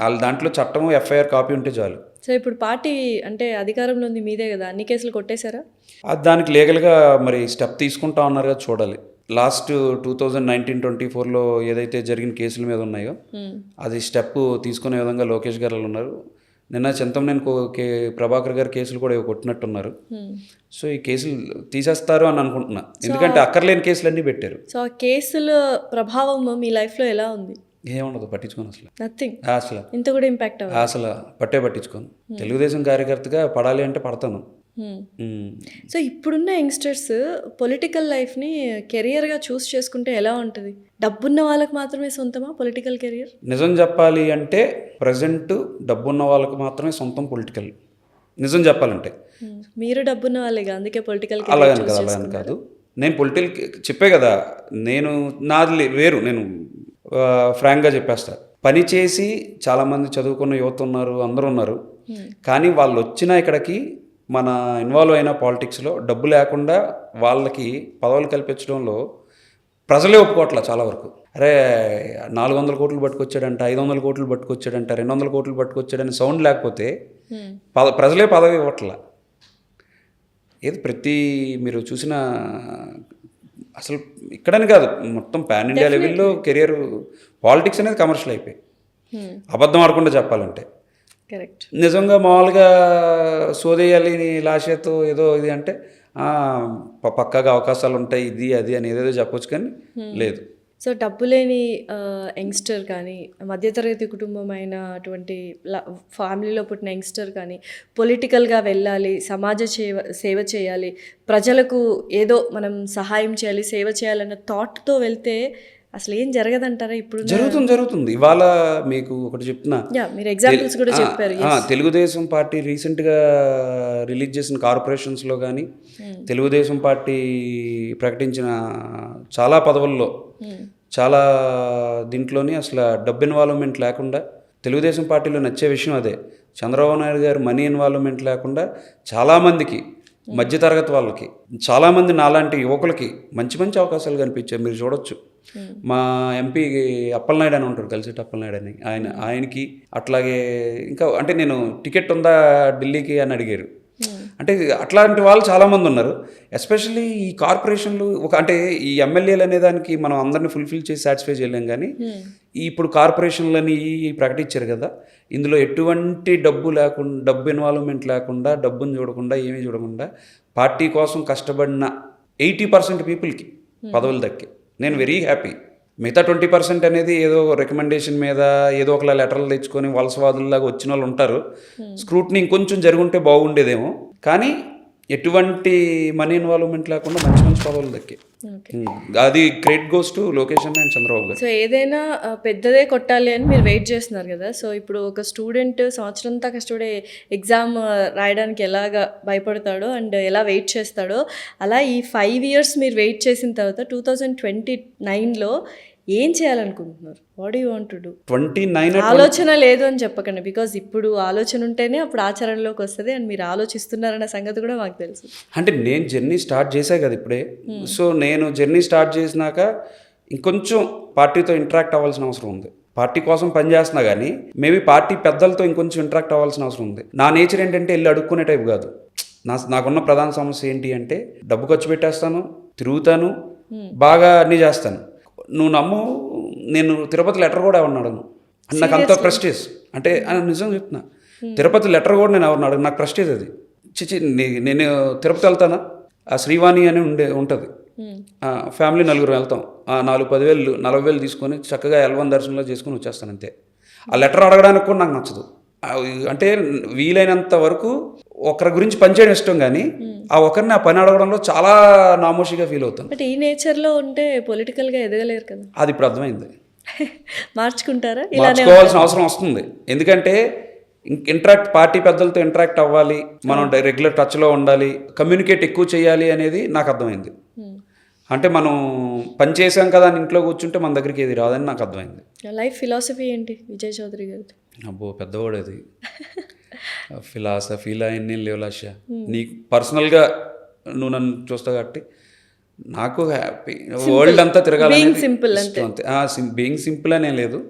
వాళ్ళ దాంట్లో చట్టం ఎఫ్ఐఆర్ కాపీ ఉంటే చాలు. సో ఇప్పుడు పార్టీ అంటే అధికారంలో ఉంది మీదే కదా, అన్ని కేసులు కొట్టేశారా? దానికి లీగల్గా మరి స్టెప్ తీసుకుంటా ఉన్నారు కదా, చూడాలి. లాస్ట్ 2019-24లో ఏదైతే జరిగిన కేసుల మీద ఉన్నాయో అది స్టెప్ తీసుకునే విధంగా లోకేష్ గారు ఉన్నారు. నిన్న చింతమనేని ప్రభాకర్ గారు కేసులు కూడా కొట్టినట్టున్నారు. సో ఈ కేసులు తీసేస్తారు అని అనుకుంటున్నా, ఎందుకంటే అక్కర్లేని కేసులన్నీ పెట్టారు. సో ఆ కేసుల ప్రభావం మీ లైఫ్లో ఎలా ఉంది? ఏముండదు, పట్టించుకోను అసలు. నథింగ్. అసలు ఇంత కూడా ఇంపాక్ట్ అసలు పట్టించుకోను. తెలుగుదేశం కార్యకర్తగా పడాలి అంటే పడతాను. సో ఇప్పుడున్న యంగ్స్టర్స్ పొలిటికల్ లైఫ్ని కెరియర్గా చూస్ చేసుకుంటే ఎలా ఉంటుంది? డబ్బున్న వాళ్ళకి మాత్రమే సొంతమా పొలిటికల్ కెరియర్? నిజం చెప్పాలి అంటే ప్రజెంట్ డబ్బున్న వాళ్ళకి మాత్రమే సొంతం పొలిటికల్. నిజం చెప్పాలంటే. మీరు డబ్బున్న వాళ్ళేగా, అందుకే పొలిటికల్ అలాగని కాదు. నేను చెప్పే కదా, నేను నాది వేరు. నేను ఫ్రాంక్గా చెప్పేస్తా. పని చేసి చాలామంది చదువుకున్న యువత ఉన్నారు, అందరూ ఉన్నారు. కానీ వాళ్ళు వచ్చిన ఇక్కడికి మన ఇన్వాల్వ్ అయిన పాలిటిక్స్లో డబ్బు లేకుండా వాళ్ళకి పదవులు కల్పించడంలో ప్రజలే ఒప్పుకోవట్లా చాలా వరకు. అరే 400 కోట్లు పట్టుకొచ్చాడంట, 500 కోట్లు పట్టుకొచ్చాడంట, 200 కోట్లు పట్టుకొచ్చాడని సౌండ్ లేకపోతే ప్రజలే పదవి ఇవ్వట్లా. ఏది మీరు చూసిన అసలు ఇక్కడని కాదు, మొత్తం పాన్ ఇండియా లెవెల్లో కెరియర్ పాలిటిక్స్ అనేది కమర్షియల్ అయిపోయి, అబద్ధం ఆడకుండా చెప్పాలంటే. కరెక్ట్. నిజంగా మామూలుగా సోదేయాలి లాషతో ఏదో ఇది అంటే పక్కాగా అవకాశాలు ఉంటాయి, ఇది అది అని ఏదేదో చెప్పొచ్చు, కానీ లేదు. సో డబ్బు లేని యంగ్స్టర్ కానీ, మధ్యతరగతి కుటుంబమైన అటువంటి ఫ్యామిలీలో పుట్టిన యంగ్స్టర్ కానీ పొలిటికల్గా వెళ్ళాలి, సమాజ సేవ చేయాలి, ప్రజలకు ఏదో మనం సహాయం చేయాలి, సేవ చేయాలన్న థాట్తో వెళ్తే అసలు ఏం జరగదంటారా? ఇప్పుడు జరుగుతుంది. ఇవాళ మీకు ఒకటి చెప్తున్నా, మీరు ఎగ్జాంపుల్స్ కూడా చెప్పారు. తెలుగుదేశం పార్టీ రీసెంట్గా రిలీజ్ చేసిన కార్పొరేషన్స్లో కానీ, తెలుగుదేశం పార్టీ ప్రకటించిన చాలా పదవుల్లో చాలా దీంట్లోని అసలు డబ్బు ఇన్వాల్వ్మెంట్ లేకుండా, తెలుగుదేశం పార్టీలో నచ్చే విషయం అదే. చంద్రబాబు నాయుడు గారు మనీ ఇన్వాల్వ్మెంట్ లేకుండా చాలామందికి, మధ్యతరగతి వాళ్ళకి, చాలామంది నాలాంటి యువకులకి మంచి మంచి అవకాశాలు కనిపించాయి. మీరు చూడొచ్చు, మా ఎంపీ అప్పలనాయుడు అని ఉంటాడు, కలిసిటి అప్పలనాయుడు అని, ఆయనకి అట్లాగే ఇంకా అంటే నేను టికెట్ ఉందా ఢిల్లీకి అని అడిగారు. అంటే అట్లాంటి వాళ్ళు చాలామంది ఉన్నారు. ఎస్పెషల్లీ ఈ కార్పొరేషన్లు అంటే ఈ ఎమ్మెల్యేలు అనే దానికి మనం అందరినీ ఫుల్ఫిల్ చేసి సాటిస్ఫై చేయలేం, కానీ ఇప్పుడు కార్పొరేషన్లని ప్రకటించారు కదా, ఇందులో ఎటువంటి డబ్బు ఇన్వాల్వ్మెంట్ లేకుండా, డబ్బును చూడకుండా, ఏమీ చూడకుండా పార్టీ కోసం కష్టపడిన 80% పీపుల్కి పదవులు దక్కి నేను వెరీ హ్యాపీ. మిగతా 20% అనేది ఏదో రికమెండేషన్ మీద ఏదో ఒకలా లెటర్లు తెచ్చుకొని వలసవాదుల్లాగా వచ్చిన వాళ్ళు ఉంటారు. స్క్రూట్నీ ఇంకొంచెం జరుగుంటే బాగుండేదేమో, కానీ ఎటువంటి మనీ ఇన్వాల్వ్మెంట్ లేకుండా మంచి మంచి పదవులు దక్కి. అది credit goes to Lokesh and Chandrababu గారు. సో ఏదైనా పెద్దదే కొట్టాలి అని మీరు వెయిట్ చేస్తున్నారు కదా. సో ఇప్పుడు ఒక స్టూడెంట్ సంవత్సరంతా కష్టపడే ఎగ్జామ్ రాయడానికి ఎలాగ భయపడతాడో అండ్ ఎలా వెయిట్ చేస్తాడో, అలా ఈ 5 years మీరు వెయిట్ చేసిన తర్వాత 2029లో ఏం చేయాలనుకుంటున్నారు? What you want to do? 29 ఆలోచన లేదు అని చెప్పకండి, బికాజ్ ఇప్పుడు ఆలోచన ఉంటేనే అప్పుడు ఆచరణలోకి వస్తుంది, అండ్ మీరు ఆలోచిస్తున్నారన్న సంగతి కూడా మాకు తెలుసు. అంటే నేను జర్నీ స్టార్ట్ చేశా కదా ఇప్పుడే. సో నేను జర్నీ స్టార్ట్ చేసినాక ఇంకొంచెం పార్టీతో ఇంటరాక్ట్ అవ్వాల్సిన అవసరం ఉంది. పార్టీ కోసం పనిచేస్తున్నా కానీ మేబీ పార్టీ పెద్దలతో ఇంకొంచెం ఇంటరాక్ట్ అవ్వాల్సిన అవసరం ఉంది. నా నేచర్ ఏంటంటే వెళ్ళి అడుక్కునే టైప్ కాదు. నాకున్న ప్రధాన సమస్య ఏంటి అంటే డబ్బు ఖర్చు పెట్టేస్తాను, తిరుగుతాను, బాగా అన్నీ చేస్తాను. నువ్వు నమ్ము, నేను తిరుపతి లెటర్ కూడా ఎవరిని అడగను. నాకు అంత ప్రెస్టేజ్. అంటే నిజం చెప్తున్నా, తిరుపతి లెటర్ కూడా నేను ఎవరిని అడగను, నాకు ప్రెస్టేజ్ అది. నేను తిరుపతి వెళ్తానా, ఆ శ్రీవాణి అని ఉంటుంది, ఫ్యామిలీ 4 వెళ్తాం, 4-10,000 40,000 తీసుకొని చక్కగా L1 దర్శనంలో చేసుకొని వచ్చేస్తాను అంతే. ఆ లెటర్ అడగడానికి కూడా నాకు నచ్చదు. అంటే వీలైనంత వరకు ఒకరి గురించి పనిచేయడం ఇష్టం, కానీ ఆ ఒకరిని ఆ పని అడగడంలో చాలా నామోషిగా ఫీల్ అవుతాను. బట్ ఈ నేచర్లో ఉంటే పొలిటికల్గా ఎదగలేరు కదా. అది ఇప్పుడు అర్థమైంది. మార్చుకుంటారా? మార్చుకోవాల్సిన అవసరం వస్తుంది. ఎందుకంటే పార్టీ పెద్దలతో ఇంటరాక్ట్ అవ్వాలి, మనం రెగ్యులర్ టచ్లో ఉండాలి, కమ్యూనికేట్ ఎక్కువ చేయాలి అనేది నాకు అర్థమైంది. అంటే మనం పని చేసాం కదా అని ఇంట్లో కూర్చుంటే మన దగ్గరికి ఏది రాదని నాకు అర్థమైంది. లైఫ్ ఫిలాసఫీ ఏంటి విజయ్ చౌదరి గారు? అబ్బో పెద్దవాడు అది. ఫిలాసఫీలా ఎన్ని లేవు లాష. నీకు పర్సనల్గా నువ్వు నన్ను చూస్తావు కాబట్టి నాకు హ్యాపీ, వరల్డ్ అంతా తిరగాలని అంతే. బీయింగ్ సింపుల్ అనే లేదు,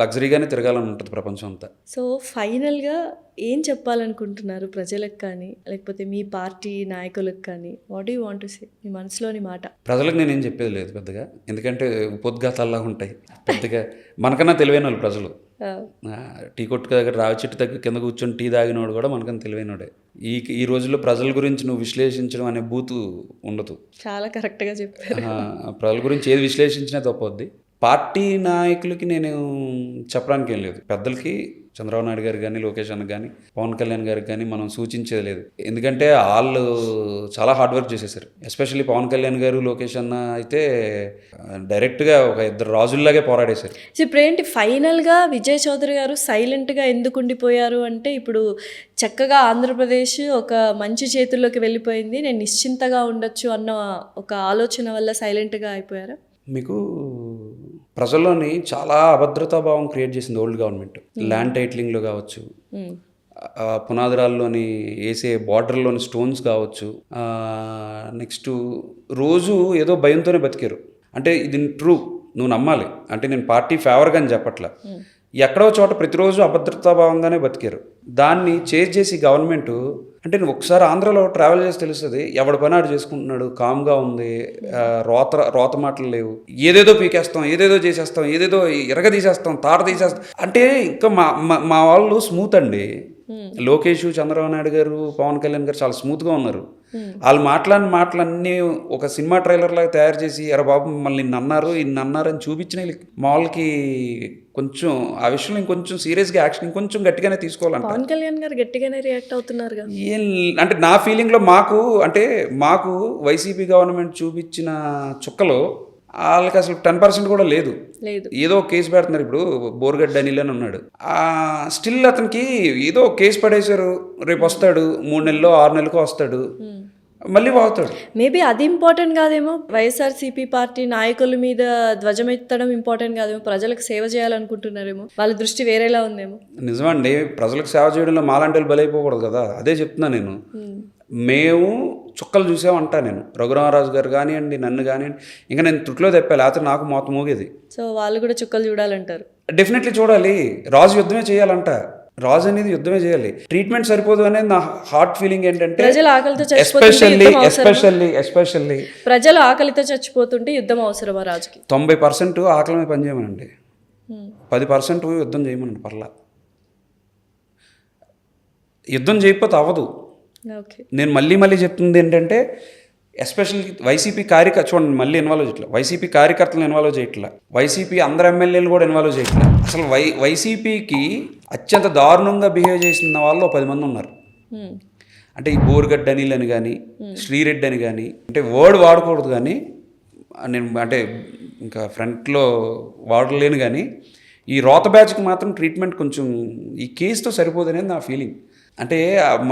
లగ్జరీగానే తిరగాలని ఉంటుంది ప్రపంచం అంతా. సో ఫైనల్గా ఏం చెప్పాలనుకుంటున్నారు ప్రజలకు కానీ, లేకపోతే మీ పార్టీ నాయకులకు కానీ? What you want to say, మీ మనసులోని మాట? ప్రజలకు నేనేం చెప్పేది లేదు పెద్దగా, ఎందుకంటే ఉపోద్ఘాతాల్లా ఉంటాయి. పెద్దగా మనకన్నా తెలివైన వాళ్ళు ప్రజలు. టీ కొట్టు దగ్గర రావి చెట్టు దగ్గర కింద కూర్చొని టీ తాగినోడు కూడా మనకన్నా తెలివైనోడే. ఈ రోజుల్లో ప్రజల గురించి నువ్వు విశ్లేషించడం అనే బూతు ఉండదు. చాలా కరెక్ట్గా చెప్పారు. ప్రజల గురించి ఏది విశ్లేషించినా తప్పొద్ది. పార్టీ నాయకులకి నేను చెప్పడానికి ఏం లేదు. పెద్దలకి చంద్రబాబు నాయుడు గారికి కానీ, లోకేష్ అన్నకి కానీ, పవన్ కళ్యాణ్ గారికి కానీ మనం సూచించేది లేదు. ఎందుకంటే వాళ్ళు చాలా హార్డ్ వర్క్ చేసేసారు. ఎస్పెషల్లీ పవన్ కళ్యాణ్ గారు, లోకేష్ అన్న అయితే డైరెక్ట్గా ఒక ఇద్దరు రాజుల్లాగే పోరాడేశారు. సో ఇప్పుడు ఏంటి ఫైనల్గా విజయ్ చౌదరి గారు సైలెంట్గా ఎందుకు ఉండిపోయారు అంటే, ఇప్పుడు చక్కగా ఆంధ్రప్రదేశ్ ఒక మంచి చేతుల్లోకి వెళ్ళిపోయింది, నేను నిశ్చింతగా ఉండొచ్చు అన్న ఒక ఆలోచన వల్ల సైలెంట్గా అయిపోయారా? మీకు ప్రజల్లోని చాలా అభద్రతా భావం క్రియేట్ చేసింది ఓల్డ్ గవర్నమెంట్. ల్యాండ్ టైటిలింగ్లో కావచ్చు, పునాదిరాల్లోని వేసే బార్డర్లోని స్టోన్స్ కావచ్చు, నెక్స్ట్ రోజు ఏదో భయంతోనే బతికారు. అంటే ఇది ట్రూ, నువ్వు నమ్మాలి. అంటే నేను పార్టీ ఫేవర్గా అని చెప్పట్లా, ఎక్కడో చోట ప్రతిరోజు అభద్రతాభావంగానే బతికారు. దాన్ని చేంజ్ చేసి గవర్నమెంట్, అంటే నువ్వు ఒకసారి ఆంధ్రాలో ట్రావెల్ చేసి తెలుస్తుంది, ఎవడి పని ఆడు చేసుకుంటున్నాడు, కామ్గా ఉంది, రోత మాటలు లేవు, ఏదేదో పీకేస్తాం, ఏదేదో చేసేస్తాం, ఏదేదో ఎరగ తీసేస్తాం, తాట తీసేస్తాం. అంటే ఇంకా మా వాళ్ళు స్మూత్ అండి. లోకేష్, చంద్రబాబు నాయుడు గారు, పవన్ కళ్యాణ్ గారు చాలా స్మూత్గా ఉన్నారు. వాళ్ళు మాట్లాడిన మాటలన్నీ ఒక సినిమా ట్రైలర్ లాగా తయారు చేసి, ఎరా బాబు మిమ్మల్ని ఇన్ని అన్నారు అని చూపించిన మా వాళ్ళకి కొంచెం ఆ విషయంలో ఇంకొంచెం సీరియస్గా యాక్షన్ ఇంకొంచెం గట్టిగానే తీసుకోవాలంట. పవన్ కళ్యాణ్ గారు గట్టిగానే రియాక్ట్ అవుతున్నారు. ఏం అంటే నా ఫీలింగ్లో మాకు వైసీపీ గవర్నమెంట్ చూపించిన చుక్కలో వాళ్ళకి అసలు 10% కూడా లేదు. ఏదో కేసు పెడుతున్నారు. ఇప్పుడు బోర్గడ్డ అనిల్ అని ఉన్నాడు, స్టిల్ అతనికి ఏదో కేసు పడేశారు, రేపు వస్తాడు, 3 నెలల్లో 6 నెలలకు వస్తాడు, మళ్ళీ పోతాడు. మేబీ అది ఇంపార్టెంట్ కాదేమో, వైఎస్ఆర్సీపీ పార్టీ నాయకుల మీద ధ్వజమెత్తడం ఇంపార్టెంట్ కాదేమో, ప్రజలకు సేవ చేయాలనుకుంటున్నారేమో, వాళ్ళ దృష్టి వేరేలా ఉందేమో. నిజమండి, ప్రజలకు సేవ చేయడంలో మాలాంటి వాళ్ళు బలైపోకూడదు కదా. అదే చెప్తున్నా నేను. మేము చుక్కలు చూసామంటా నేను, రఘురామరాజు గారు కానివ్వండి, నన్ను కానివ్వండి, ఇంకా నేను తుట్లో తెప్పాలి, లేకపోతే నాకు మోత మోగేది. సో వాళ్ళు కూడా చుక్కలు చూడాలంటారు. డెఫినెట్లీ చూడాలి. రాజు యుద్ధమే చేయాలంట. రాజు అనేది యుద్ధమే చేయాలి. ట్రీట్మెంట్ సరిపోదు అనేది నా హార్ట్ ఫీలింగ్. ఏంటంటే ప్రజలు ఆకలితో ఎస్పెషల్లీ ప్రజలు ఆకలితో చచ్చిపోతుంటే యుద్ధం అవసరమా రాజుకి? 90% ఆకలి మీద పని చేయమనండి, 10% యుద్ధం చేయమనండి. పర్లా యుద్ధం చేయకపోతే అవ్వదు. నేను మళ్ళీ చెప్తుంది ఏంటంటే, ఎస్పెషల్లీ వైసీపీ చూడండి, మళ్ళీ ఇన్వాల్వ్ చేయట్లా, వైసీపీ కార్యకర్తలను ఇన్వాల్వ్ చేయట్లా, వైసీపీ అందరు ఎమ్మెల్యేలు కూడా ఇన్వాల్వ్ చేయట్లా. అసలు వైసీపీకి అత్యంత దారుణంగా బిహేవ్ చేసిన వాళ్ళు 10 మంది ఉన్నారు. అంటే ఈ బోర్గడ్డ అనిల్ అని కానీ, శ్రీరెడ్డి అని కానీ, అంటే వర్డ్ వాడకూడదు కానీ, నేను అంటే ఇంకా ఫ్రంట్లో వాడలేను కానీ, ఈ రోత బ్యాచ్కి మాత్రం ట్రీట్మెంట్ కొంచెం ఈ కేసుతో సరిపోదనేది నా ఫీలింగ్. అంటే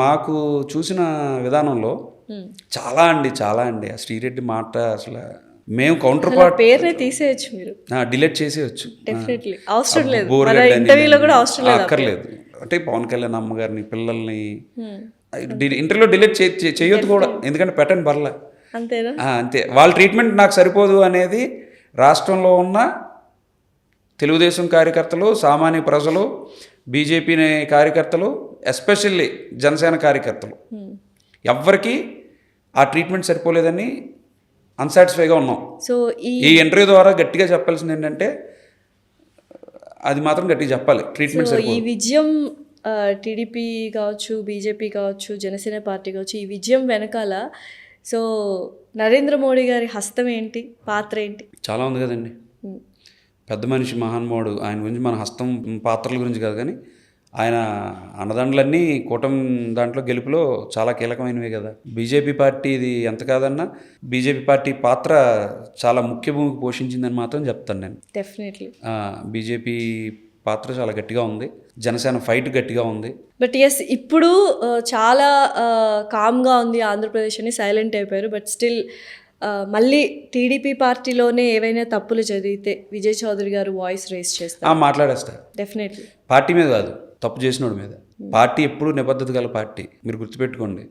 మాకు చూసిన విధానంలో చాలా అండి ఆ శ్రీరెడ్డి మాట అసలు మేము కౌంటర్ పార్ట్ పేరునే తీసేయచ్చు, మీరు డిలీట్ చేసేయచ్చు, అక్కర్లేదు. అంటే పవన్ కళ్యాణ్ అమ్మగారిని, పిల్లల్ని ఇంటర్వ్యూలో డిలీట్ చేయొద్దు కూడా, ఎందుకంటే పెట్టండి బర్లా, అంతేనా? అంతే. వాళ్ళ ట్రీట్మెంట్ నాకు సరిపోదు అనేది రాష్ట్రంలో ఉన్న తెలుగుదేశం కార్యకర్తలు, సామాన్య ప్రజలు, బీజేపీ కార్యకర్తలు, ఎస్పెషల్లీ జనసేన కార్యకర్తలు ఎవ్వరికి ఆ ట్రీట్మెంట్ సరిపోలేదని అన్సాటిస్ఫైగా ఉన్నాం. సో ఈ ఇంటర్వ్యూ ద్వారా గట్టిగా చెప్పాల్సింది ఏంటంటే, అది మాత్రం గట్టిగా చెప్పాలి, ట్రీట్మెంట్ సరిపోదు. ఈ విజయం టీడీపీ కావచ్చు, బీజేపీ కావచ్చు, జనసేన పార్టీ కావచ్చు, ఈ విజయం వెనకాల సో నరేంద్ర మోడీ గారి హస్తం ఏంటి, పాత్ర ఏంటి? చాలా ఉంది కదండి. పెద్ద మనిషి, మహానుభావుడు. ఆయన గురించి మన హస్తం పాత్రల గురించి కాదు కానీ, ఆయన అన్నదండలన్నీ కూటమి దాంట్లో గెలుపులో చాలా కీలకమైనవే కదా. బీజేపీ పార్టీ ఇది ఎంత కాదన్నా బీజేపీ పార్టీ పాత్ర చాలా ముఖ్య భూమికి పోషించిందని మాత్రం చెప్తాను నేను. డెఫినెట్లీ బీజేపీ పాత్ర చాలా గట్టిగా ఉంది, జనసేన ఫైట్ గట్టిగా ఉంది. బట్ ఎస్, ఇప్పుడు చాలా కామ్గా ఉంది ఆంధ్రప్రదేశ్ అని సైలెంట్ అయిపోయారు. బట్ స్టిల్ మళ్ళీ టీడీపీ పార్టీలోనే ఏవైనా తప్పులు జరిగితే విజయ్ చౌదరి గారు వాయిస్ రేస్ చేస్తారు, మాట్లాడేస్తారు. డెఫినెట్లీ పార్టీ మీద కాదు, తప్పు చేసినోడి మీద. పార్టీ ఎప్పుడు నిబద్ధత గల పార్టీ. మీరు గుర్తుపెట్టుకోండి,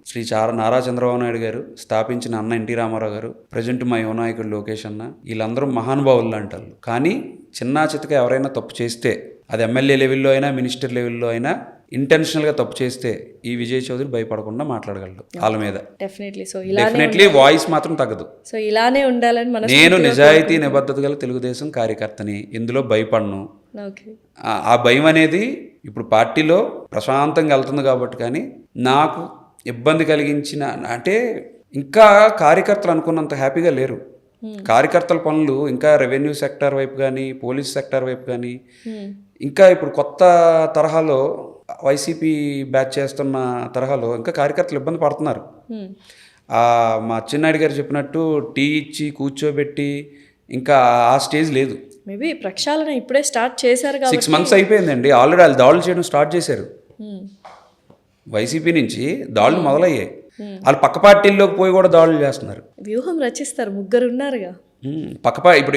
నారా చంద్రబాబు నాయుడు గారు స్థాపించిన అన్న ఎన్టీ రామారావు గారు, ప్రజెంట్ మా యువ నాయకుడు లోకేష్ అన్న, వీళ్ళందరూ మహానుభావులు అంటారు. కానీ చిన్నా చితక ఎవరైనా తప్పు చేస్తే, అది ఎమ్మెల్యే లెవెల్లో అయినా, మినిస్టర్ లెవెల్లో అయినా, ఇంటెన్షనల్గా తప్పు చేస్తే ఈ విజయ్ చౌదరి భయపడకుండా మాట్లాడగలడు వాళ్ళ మీద. డెఫినెట్లీ వాయిస్ మాత్రం తగ్గదు. సో ఇలానే ఉండాలని నేను నిజాయితీ నిబద్ధత గల తెలుగుదేశం కార్యకర్తని, ఇందులో భయపడను. ఆ భయం అనేది ఇప్పుడు పార్టీలో ప్రశాంతంగా వెళ్తుంది కాబట్టి. కానీ నాకు ఇబ్బంది కలిగించిన అంటే ఇంకా కార్యకర్తలు అనుకున్నంత హ్యాపీగా లేరు. కార్యకర్తల పనులు ఇంకా రెవెన్యూ సెక్టార్ వైపు కానీ పోలీస్ సెక్టార్ వైపు కానీ ఇంకా ఇప్పుడు కొత్త తరహాలో వైసీపీ బ్యాచ్ చేస్తున్న తరహాలో ఇంకా కార్యకర్తలు ఇబ్బంది పడుతున్నారు. మా అచ్చెన్నాయుడు గారు చెప్పినట్టు టీ ఇచ్చి కూర్చోబెట్టి ఇంకా ఆ స్టేజ్ లేదు. మేబీ ప్రక్షాళన ఇప్పుడే స్టార్ట్ చేశారు 6 months అయిపోయిందండి. ఆల్రెడీ వాళ్ళు దాడులు చేయడం స్టార్ట్ చేశారు. వైసీపీ నుంచి దాడులు మొదలయ్యాయి. వాళ్ళు పక్క పార్టీల్లోకి పోయి కూడా దాడులు చేస్తున్నారు. వ్యూహం రచిస్తారు, ముగ్గురు ఉన్నారుగా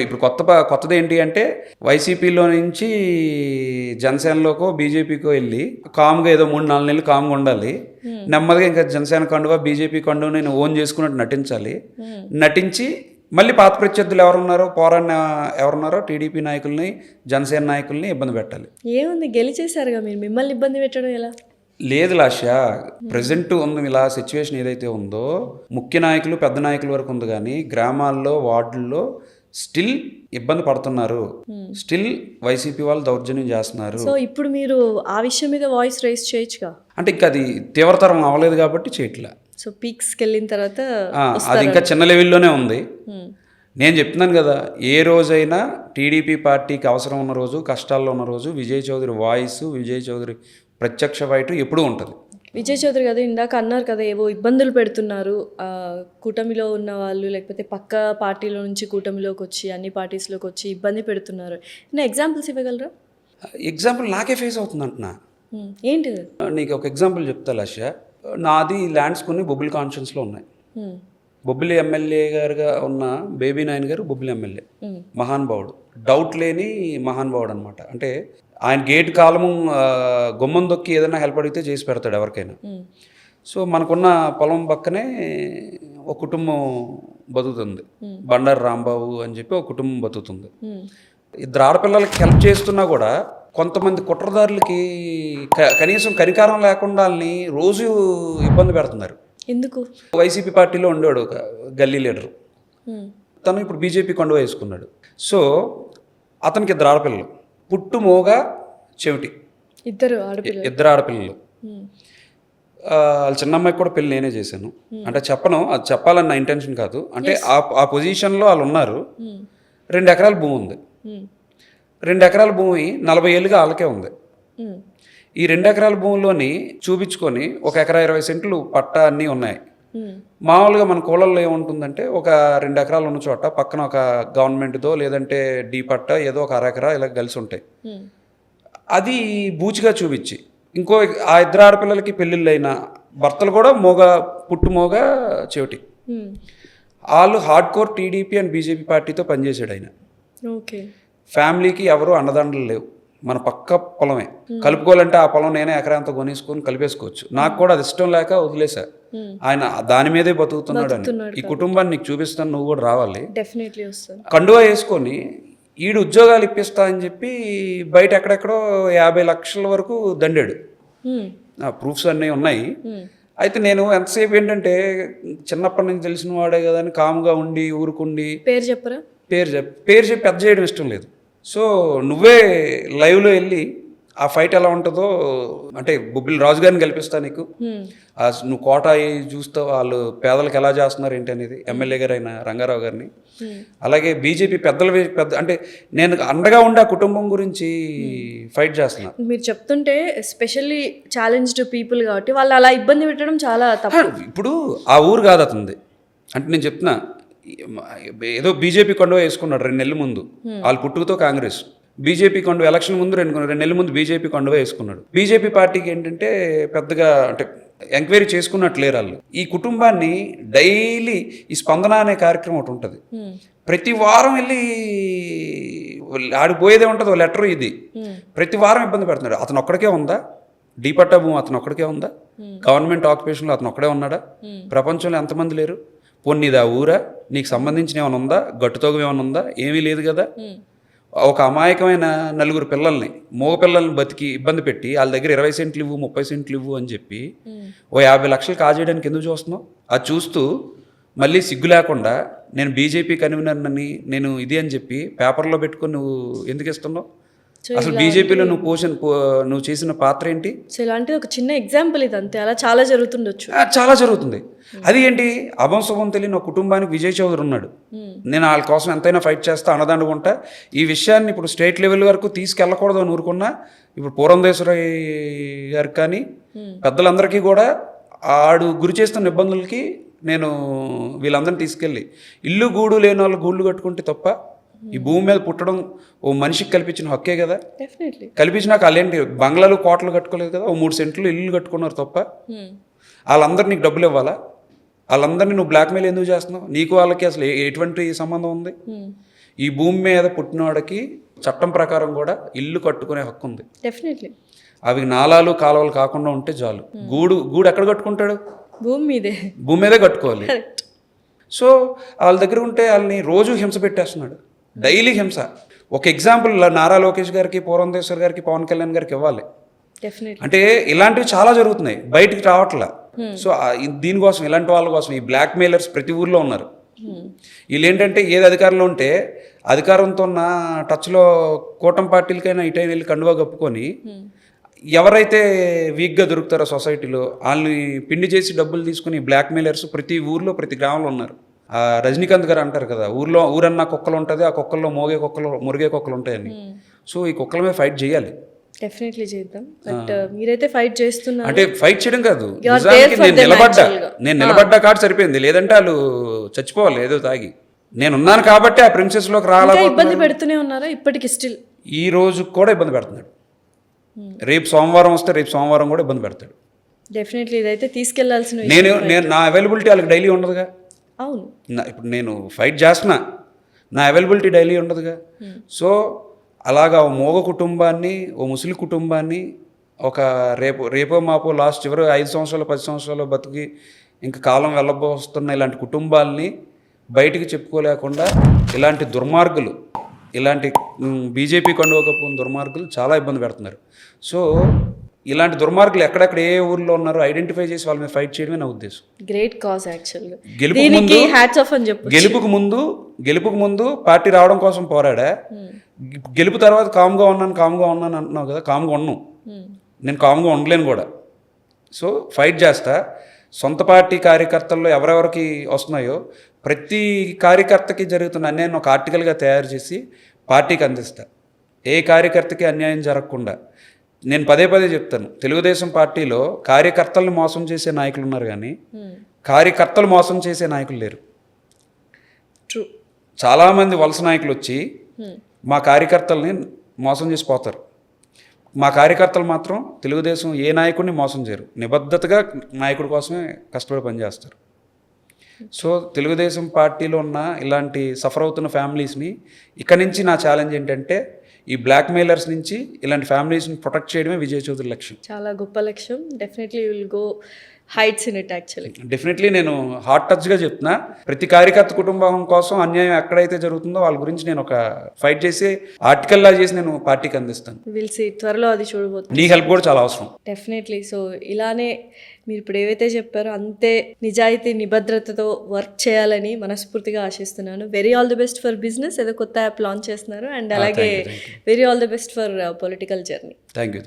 ఇప్పుడు కొత్తది ఏంటి అంటే వైసీపీలో నుంచి జనసేనలోకో బీజేపీకో వెళ్ళి కామ్గా ఏదో 3-4 నెలలు కామ్గా ఉండాలి. నెమ్మదిగా ఇంకా జనసేన కండువా బీజేపీ కండువా నేను ఓన్ చేసుకున్నట్టు నటించాలి. నటించి మళ్ళీ పాత ప్రత్యర్థులు ఎవరున్నారో టీడీపీ నాయకుల్ని జనసేన నాయకుల్ని ఇబ్బంది పెట్టాలి. ఏముంది, గెలిచేశారుగా మీరు, మిమ్మల్ని ఇబ్బంది పెట్టడం ఎలా? లేదు లాష, ప్రజెంట్ ఉంది ఇలా సిచ్యువేషన్ ఏదైతే ఉందో ముఖ్య నాయకులు పెద్ద నాయకుల వరకు ఉంది, కానీ గ్రామాల్లో వార్డుల్లో స్టిల్ ఇబ్బంది పడుతున్నారు. స్టిల్ వైసీపీ వాళ్ళు దౌర్జన్యం చేస్తున్నారు. సో ఇప్పుడు మీరు ఆ విషయం మీద వాయిస్ రైజ్ చేయొచ్చుగా. అంటే ఇంకా అది తీవ్రతరం అవ్వలేదు కాబట్టి చేయట్లా. సో పీక్స్కి వెళ్ళిన తర్వాత అది ఇంకా చిన్న లెవెల్లోనే ఉంది. నేను చెప్తున్నాను కదా, ఏ రోజైనా టీడీపీ పార్టీకి అవసరం ఉన్న రోజు, కష్టాల్లో ఉన్న రోజు విజయ్ చౌదరి వాయిస్, విజయ్ చౌదరి ప్రత్యక్ష ఫైట్ ఎప్పుడూ ఉంటుంది. విజయ్ చౌదరి కదా ఇందాక అన్నారు కదా ఏవో ఇబ్బందులు పెడుతున్నారు కూటమిలో ఉన్న వాళ్ళు, లేకపోతే పక్క పార్టీలో నుంచి కూటమిలోకి వచ్చి అన్ని పార్టీస్లోకి వచ్చి ఇబ్బంది పెడుతున్నారు. ఎగ్జాంపుల్స్ ఇవ్వగలరా? ఎగ్జాంపుల్ నాకే ఫేస్ అవుతుంది అంటున్నా. ఏంటిది? నీకు ఒక ఎగ్జాంపుల్ చెప్తా లాష. నాది ల్యాండ్స్ కొన్ని బొబ్బిలి కాన్స్టిట్యూన్సీలో ఉన్నాయి. బొబ్బిలి ఎమ్మెల్యే గారుగా ఉన్న బేబీ నాయన్ గారు బొబ్బిలి ఎమ్మెల్యే, మహానుభావుడు, డౌట్ లేని మహానుభావుడు అనమాట. అంటే ఆయన గేట్ కాలము గుమ్మం దొక్కి ఏదైనా హెల్ప్ అడిగితే చేసి పెడతాడు ఎవరికైనా. సో మనకున్న పొలం పక్కనే ఒక కుటుంబం బతుకుతుంది, బండారు రాంబాబు అని చెప్పి ఒక కుటుంబం బతుకుతుంది. 2 ఆడపిల్లలకి హెల్ప్ చేస్తున్నా కూడా కొంతమంది కుట్రదారులకి కనీసం కనికారం లేకుండా వాళ్ళని రోజు ఇబ్బంది పెడుతున్నారు. ఎందుకు? వైసీపీ పార్టీలో ఉండేవాడు ఒక గల్లీ లీడరు, తను ఇప్పుడు బీజేపీ కండువా వేసుకున్నాడు. సో అతనికి 2 ఆడపిల్లలు, పుట్టు మోగ చెవిటి, 2 ఆడపిల్లలు. వాళ్ళ చిన్నమ్మాయికి కూడా పెళ్ళి నేనే చేశాను. అంటే చెప్పను, అది చెప్పాలని నా ఇంటెన్షన్ కాదు. అంటే ఆ పొజిషన్లో వాళ్ళు ఉన్నారు. 2 ఎకరాల భూమి ఉంది. 2 ఎకరాల భూమి 40 ఏళ్ళుగా వాళ్ళకే ఉంది. ఈ 2 ఎకరాల భూమిలోని చూపించుకొని 1 ఎకరా 20 సెంట్లు పట్టా అన్నీ ఉన్నాయి. మామూలుగా మన కోళ్ళల్లో ఏముంటుందంటే ఒక 2 ఎకరాలు ఉన్న చోట పక్కన ఒక గవర్నమెంట్తో లేదంటే డీ పట్టా ఏదో ఒక 1/2 ఎకరా ఇలా కలిసి ఉంటాయి. అది బూచిగా చూపించి ఇంకో ఆ 2 ఆడపిల్లలకి పెళ్ళిళ్ళు అయిన భర్తలు కూడా పుట్టు మోగ చెవిటి, వాళ్ళు hard core TDP and BJP పార్టీతో పనిచేసాడు ఆయన. ఫ్యామిలీకి ఎవరు అండదండలు లేవు, మన పక్క పొలమే. కలుపుకోవాలంటే ఆ పొలం నేనే ఎకరా అంతా కొనేసుకొని కలిపేసుకోవచ్చు. నాకు కూడా అది ఇష్టం లేక వదిలేసా. ఆయన దాని మీదే బతుకుతున్నాడు అని. ఈ కుటుంబాన్ని నీకు చూపిస్తాను, నువ్వు కూడా రావాలి. కండువా వేసుకొని ఈడు ఉద్యోగాలు ఇప్పిస్తా అని చెప్పి బయట ఎక్కడెక్కడో 50 లక్షల వరకు దండాడు. ప్రూఫ్స్ అన్నీ ఉన్నాయి. అయితే నేను ఎంతసేపు ఏంటంటే చిన్నప్పటి నుంచి తెలిసిన వాడే కదా అని కామ్గా ఉండి ఊరుకుండి పేరు చెప్పి పెద్ద చేయడం ఇష్టం లేదు. సో నువ్వే లైవ్లో వెళ్ళి ఆ ఫైట్ ఎలా ఉంటుందో, అంటే బొబ్బిలి రాజు గారిని గెలిపిస్తా నీకు, నువ్వు కోట చూస్తావు వాళ్ళు పేదలకు ఎలా చేస్తున్నారు ఏంటి అనేది, ఎమ్మెల్యే గారు అయిన రంగారావు గారిని, అలాగే బీజేపీ పెద్ద అంటే నేను అండగా ఉండే ఆ కుటుంబం గురించి ఫైట్ చేస్తున్నా. మీరు చెప్తుంటే ఎస్పెషల్లీ ఛాలెంజ్డ్ పీపుల్ కాబట్టి వాళ్ళు అలా ఇబ్బంది పెట్టడం చాలా తప్పు. ఇప్పుడు ఆ ఊరు కాదు అతనిది. అంటే నేను చెప్తున్నా, ఏదో బీజేపీ కండువా వేసుకున్నాడు 2 నెలల ముందు, వాళ్ళు పుట్టుకతో కాంగ్రెస్. బీజేపీ కండువా ఎలక్షన్ ముందు 2 నెలల ముందు బీజేపీ కండువా వేసుకున్నాడు. బీజేపీ పార్టీకి ఏంటంటే పెద్దగా అంటే ఎంక్వైరీ చేసుకున్నట్టు లేరు వాళ్ళు. ఈ కుటుంబాన్ని డైలీ ఈ స్పందన అనే కార్యక్రమం ఒకటి ఉంటుంది, ప్రతి వారం వెళ్ళి ఆడిపోయేదే ఉంటుంది లెటర్. ఇది ప్రతి వారం ఇబ్బంది పెడుతున్నాడు. అతను ఒక్కడికే ఉందా డీ పట్టా భూమి? అతను ఒక్కడికే ఉందా? గవర్నమెంట్ ఆక్యుపేషన్లో అతను ఒక్కడే ఉన్నాడా? ప్రపంచంలో ఎంతమంది లేరు? పొన్నిదా ఊరా? నీకు సంబంధించిన ఏమైనా ఉందా? గట్టుతోగం ఏమైనా ఉందా? ఏమీ లేదు కదా. ఒక అమాయకమైన 4 పిల్లల్ని, మగ పిల్లల్ని బతికి ఇబ్బంది పెట్టి వాళ్ళ దగ్గర 20 సెంట్లు ఇవ్వు 30 సెంట్లు ఇవ్వు అని చెప్పి 50 లక్షలు కాజేయడానికి ఎందుకు చూస్తున్నావు? అది చూస్తూ మళ్ళీ సిగ్గు లేకుండా నేను బీజేపీ కన్వీనర్నని నేను ఇది అని చెప్పి పేపర్లో పెట్టుకొని నువ్వు ఎందుకు ఇస్తున్నావు? అసలు బీజేపీలో నువ్వు చేసిన పాత్ర ఏంటి? సో ఇలాంటిది ఒక చిన్న ఎగ్జాంపుల్ ఇది, అంతే. అలా చాలా జరుగుతుండొచ్చు. చాలా జరుగుతుంది. అది ఏంటి, అభం శుభం తెలియని ఒక కుటుంబానికి విజయ్ చౌదరి ఉన్నాడు. నేను వాళ్ళ కోసం ఎంతైనా ఫైట్ చేస్తా, అన్నదండుకుంటా. ఈ విషయాన్ని ఇప్పుడు స్టేట్ లెవెల్ వరకు తీసుకెళ్ళకూడదు అని ఊరుకున్నా. ఇప్పుడు పురంధేశ్వరి గారికి కానీ పెద్దలందరికీ కూడా ఆడు గురి చేస్తున్న ఇబ్బందులకి నేను వీళ్ళందరినీ తీసుకెళ్ళి, ఇల్లు గూడు లేని వాళ్ళు గూళ్ళు కట్టుకుంటే తప్ప, ఈ భూమి మీద పుట్టడం ఓ మనిషికి కల్పించిన హక్కే కదా. డెఫినెట్లీ. కల్పించినాక వాళ్ళేంటి బంగ్లాలు కోటలు కట్టుకోలేదు కదా, ఓ 3 సెంట్లు ఇల్లు కట్టుకున్నారు తప్ప. వాళ్ళందరూ నీకు డబ్బులు ఇవ్వాలా? వాళ్ళందరినీ నువ్వు బ్లాక్మెయిల్ ఎందుకు చేస్తున్నావు? నీకు వాళ్ళకి అసలు ఎటువంటి సంబంధం ఉంది? ఈ భూమి మీద పుట్టినవాడికి చట్టం ప్రకారం కూడా ఇల్లు కట్టుకునే హక్కు ఉంది. డెఫినెట్లీ. అవి నాలాలు కాలువలు కాకుండా ఉంటే చాలు. గూడు ఎక్కడ కట్టుకుంటాడు? భూమి మీదే కట్టుకోవాలి. సో వాళ్ళ దగ్గర ఉంటే వాళ్ళని రోజు హింస పెట్టేస్తున్నాడు, డైలీ హింస. ఒక ఎగ్జాంపుల్ నారా లోకేష్ గారికి, పురంధేశ్వర్ గారికి, పవన్ కళ్యాణ్ గారికి ఇవ్వాలి. డెఫినెట్లీ. అంటే ఇలాంటివి చాలా జరుగుతున్నాయి, బయటికి రావట్లా. సో దీనికోసం, ఇలాంటి వాళ్ళ కోసం ఈ బ్లాక్ మెయిలర్స్ ప్రతి ఊర్లో ఉన్నారు. వీళ్ళు ఏంటంటే ఏది అధికారంలో ఉంటే అధికారంతో ఉన్న టచ్లో కూటమి పార్టీలకైనా ఇటైనా వెళ్ళి కండువా కప్పుకొని ఎవరైతే వీక్గా దొరుకుతారో సొసైటీలో వాళ్ళని పిండి చేసి డబ్బులు తీసుకుని బ్లాక్ మెయిలర్స్ ప్రతి ఊర్లో, ప్రతి గ్రామంలో ఉన్నారు. రజనీకాంత్ గారు అంటారు కదా, ఊరన్నా కుక్కలు ఉంటుంది, ఆ కుక్కల్లో మురిగే కుక్కలు ఉంటాయని. సో ఈ కుక్కల మీద ఫైట్ చేయాలి. డెఫినెట్లీ చేద్దాం. బట్ మీరైతే ఫైట్ చేస్తున్నారు. అంటే ఫైట్ చేయడం కాదు, నిజానికి నేను నిలబడ్డా కాబట్టి సరిపోయింది. లేదంటే వాళ్ళు చచ్చిపోవాలి ఏదో తాగి. నేనున్నాను కాబట్టి ఆ ప్రిన్సెస్లోకి రావాలి. ఇబ్బంది పెడుతూనే ఉన్నారా ఇప్పటికి? స్టిల్ ఈ రోజు కూడా ఇబ్బంది పెడుతున్నాడు. రేపు సోమవారం వస్తే రేపు సోమవారం కూడా ఇబ్బంది పెడతాడు. డెఫినెట్లీ ఇదైతే తీసుకెళ్లాల్సిన. నేను నా అవైలబిలిటీ వాళ్ళకి డైలీ ఉండదుగా. అవును. ఇప్పుడు నేను ఫైట్ చేస్తున్నా, నా అవైలబిలిటీ డైలీ ఉండదుగా. సో అలాగా ఓ మోగ కుటుంబాన్ని, ఓ ముసలి కుటుంబాన్ని, ఒక రేపో మాపో లాస్ట్ చివరి 5 సంవత్సరాలు 10 సంవత్సరాలు బతికి ఇంకా కాలం వెళ్ళబోస్తున్న ఇలాంటి కుటుంబాలని బయటికి చెప్పుకోలేకుండా ఇలాంటి దుర్మార్గులు, ఇలాంటి బీజేపీ కండువా కప్పుకున్న దుర్మార్గులు చాలా ఇబ్బంది పెడుతున్నారు. సో ఇలాంటి దుర్మార్గులు ఎక్కడెక్కడ ఏ ఊర్లో ఉన్నారో ఐడెంటిఫై చేసి వాళ్ళ మీద ఫైట్ చేయడమే నా ఉద్దేశం. గ్రేట్ కాజ్ యాక్చువల్గా. గెలుపుకు ముందు పార్టీ రావడం కోసం పోరాడా. గెలుపు తర్వాత కామ్గా ఉన్నాను అంటున్నావు కదా, కామ్గా ఉన్నాను. నేను కామ్గా ఉండలేను కూడా. సో ఫైట్ చేస్తా. సొంత పార్టీ కార్యకర్తల్లో ఎవరెవరికి వస్తున్నాయో ప్రతి కార్యకర్తకి జరుగుతున్న అన్యాయం ఒక ఆర్టికల్గా తయారు చేసి పార్టీకి అందిస్తా. ఏ కార్యకర్తకి అన్యాయం జరగకుండా. నేను పదే చెప్తాను, తెలుగుదేశం పార్టీలో కార్యకర్తలను మోసం చేసే నాయకులు ఉన్నారు కానీ కార్యకర్తలు మోసం చేసే నాయకులు లేరు. ట్రూ. చాలామంది వలస నాయకులు వచ్చి మా కార్యకర్తల్ని మోసం చేసి పోతారు. మా కార్యకర్తలు మాత్రం తెలుగుదేశం ఏ నాయకుడిని మోసం చేయరు, నిబద్ధతగా నాయకుడి కోసమే కష్టపడి పనిచేస్తారు. సో తెలుగుదేశం పార్టీలో ఉన్న ఇలాంటి సఫర్ అవుతున్న ఫ్యామిలీస్ని ఇక్కడి నుంచి నా ఛాలెంజ్ ఏంటంటే ఈ బ్లాక్ మెయిలర్స్ నుంచి ఇలాంటి ఫ్యామిలీస్ని ప్రొటెక్ట్ చేయడమే విజయ్ చౌదరి లక్ష్యం. చాలా గొప్ప లక్ష్యం. Definitely will go heights in it. Actually definitely నేను హార్ట్ టచ్గా చెప్తున్నా. ప్రతి కార్యకర్త కుటుంబం కోసం అన్యాయం ఎక్కడైతే జరుగుతుందో వాళ్ళ గురించి నేను ఒక ఫైట్ చేసి ఆర్టికల్లా చేసి నేను పార్టీకి అందిస్తాను. Will see. త్వరలో అది చూడబోతుంది. నీ హెల్ప్ కూడా చాలా అవసరం. డెఫినెట్లీ. సో ఇలానే మీరు ఇప్పుడు ఏవైతే చెప్పారో అంతే నిజాయితీ నిబద్ధతతో వర్క్ చేయాలని మనస్ఫూర్తిగా ఆశిస్తున్నాను. Very all the best for business. ఏదో కొత్త యాప్ లాంచ్ చేస్తున్నారు. అండ్ అలాగే very all the best for political journey. Thank you.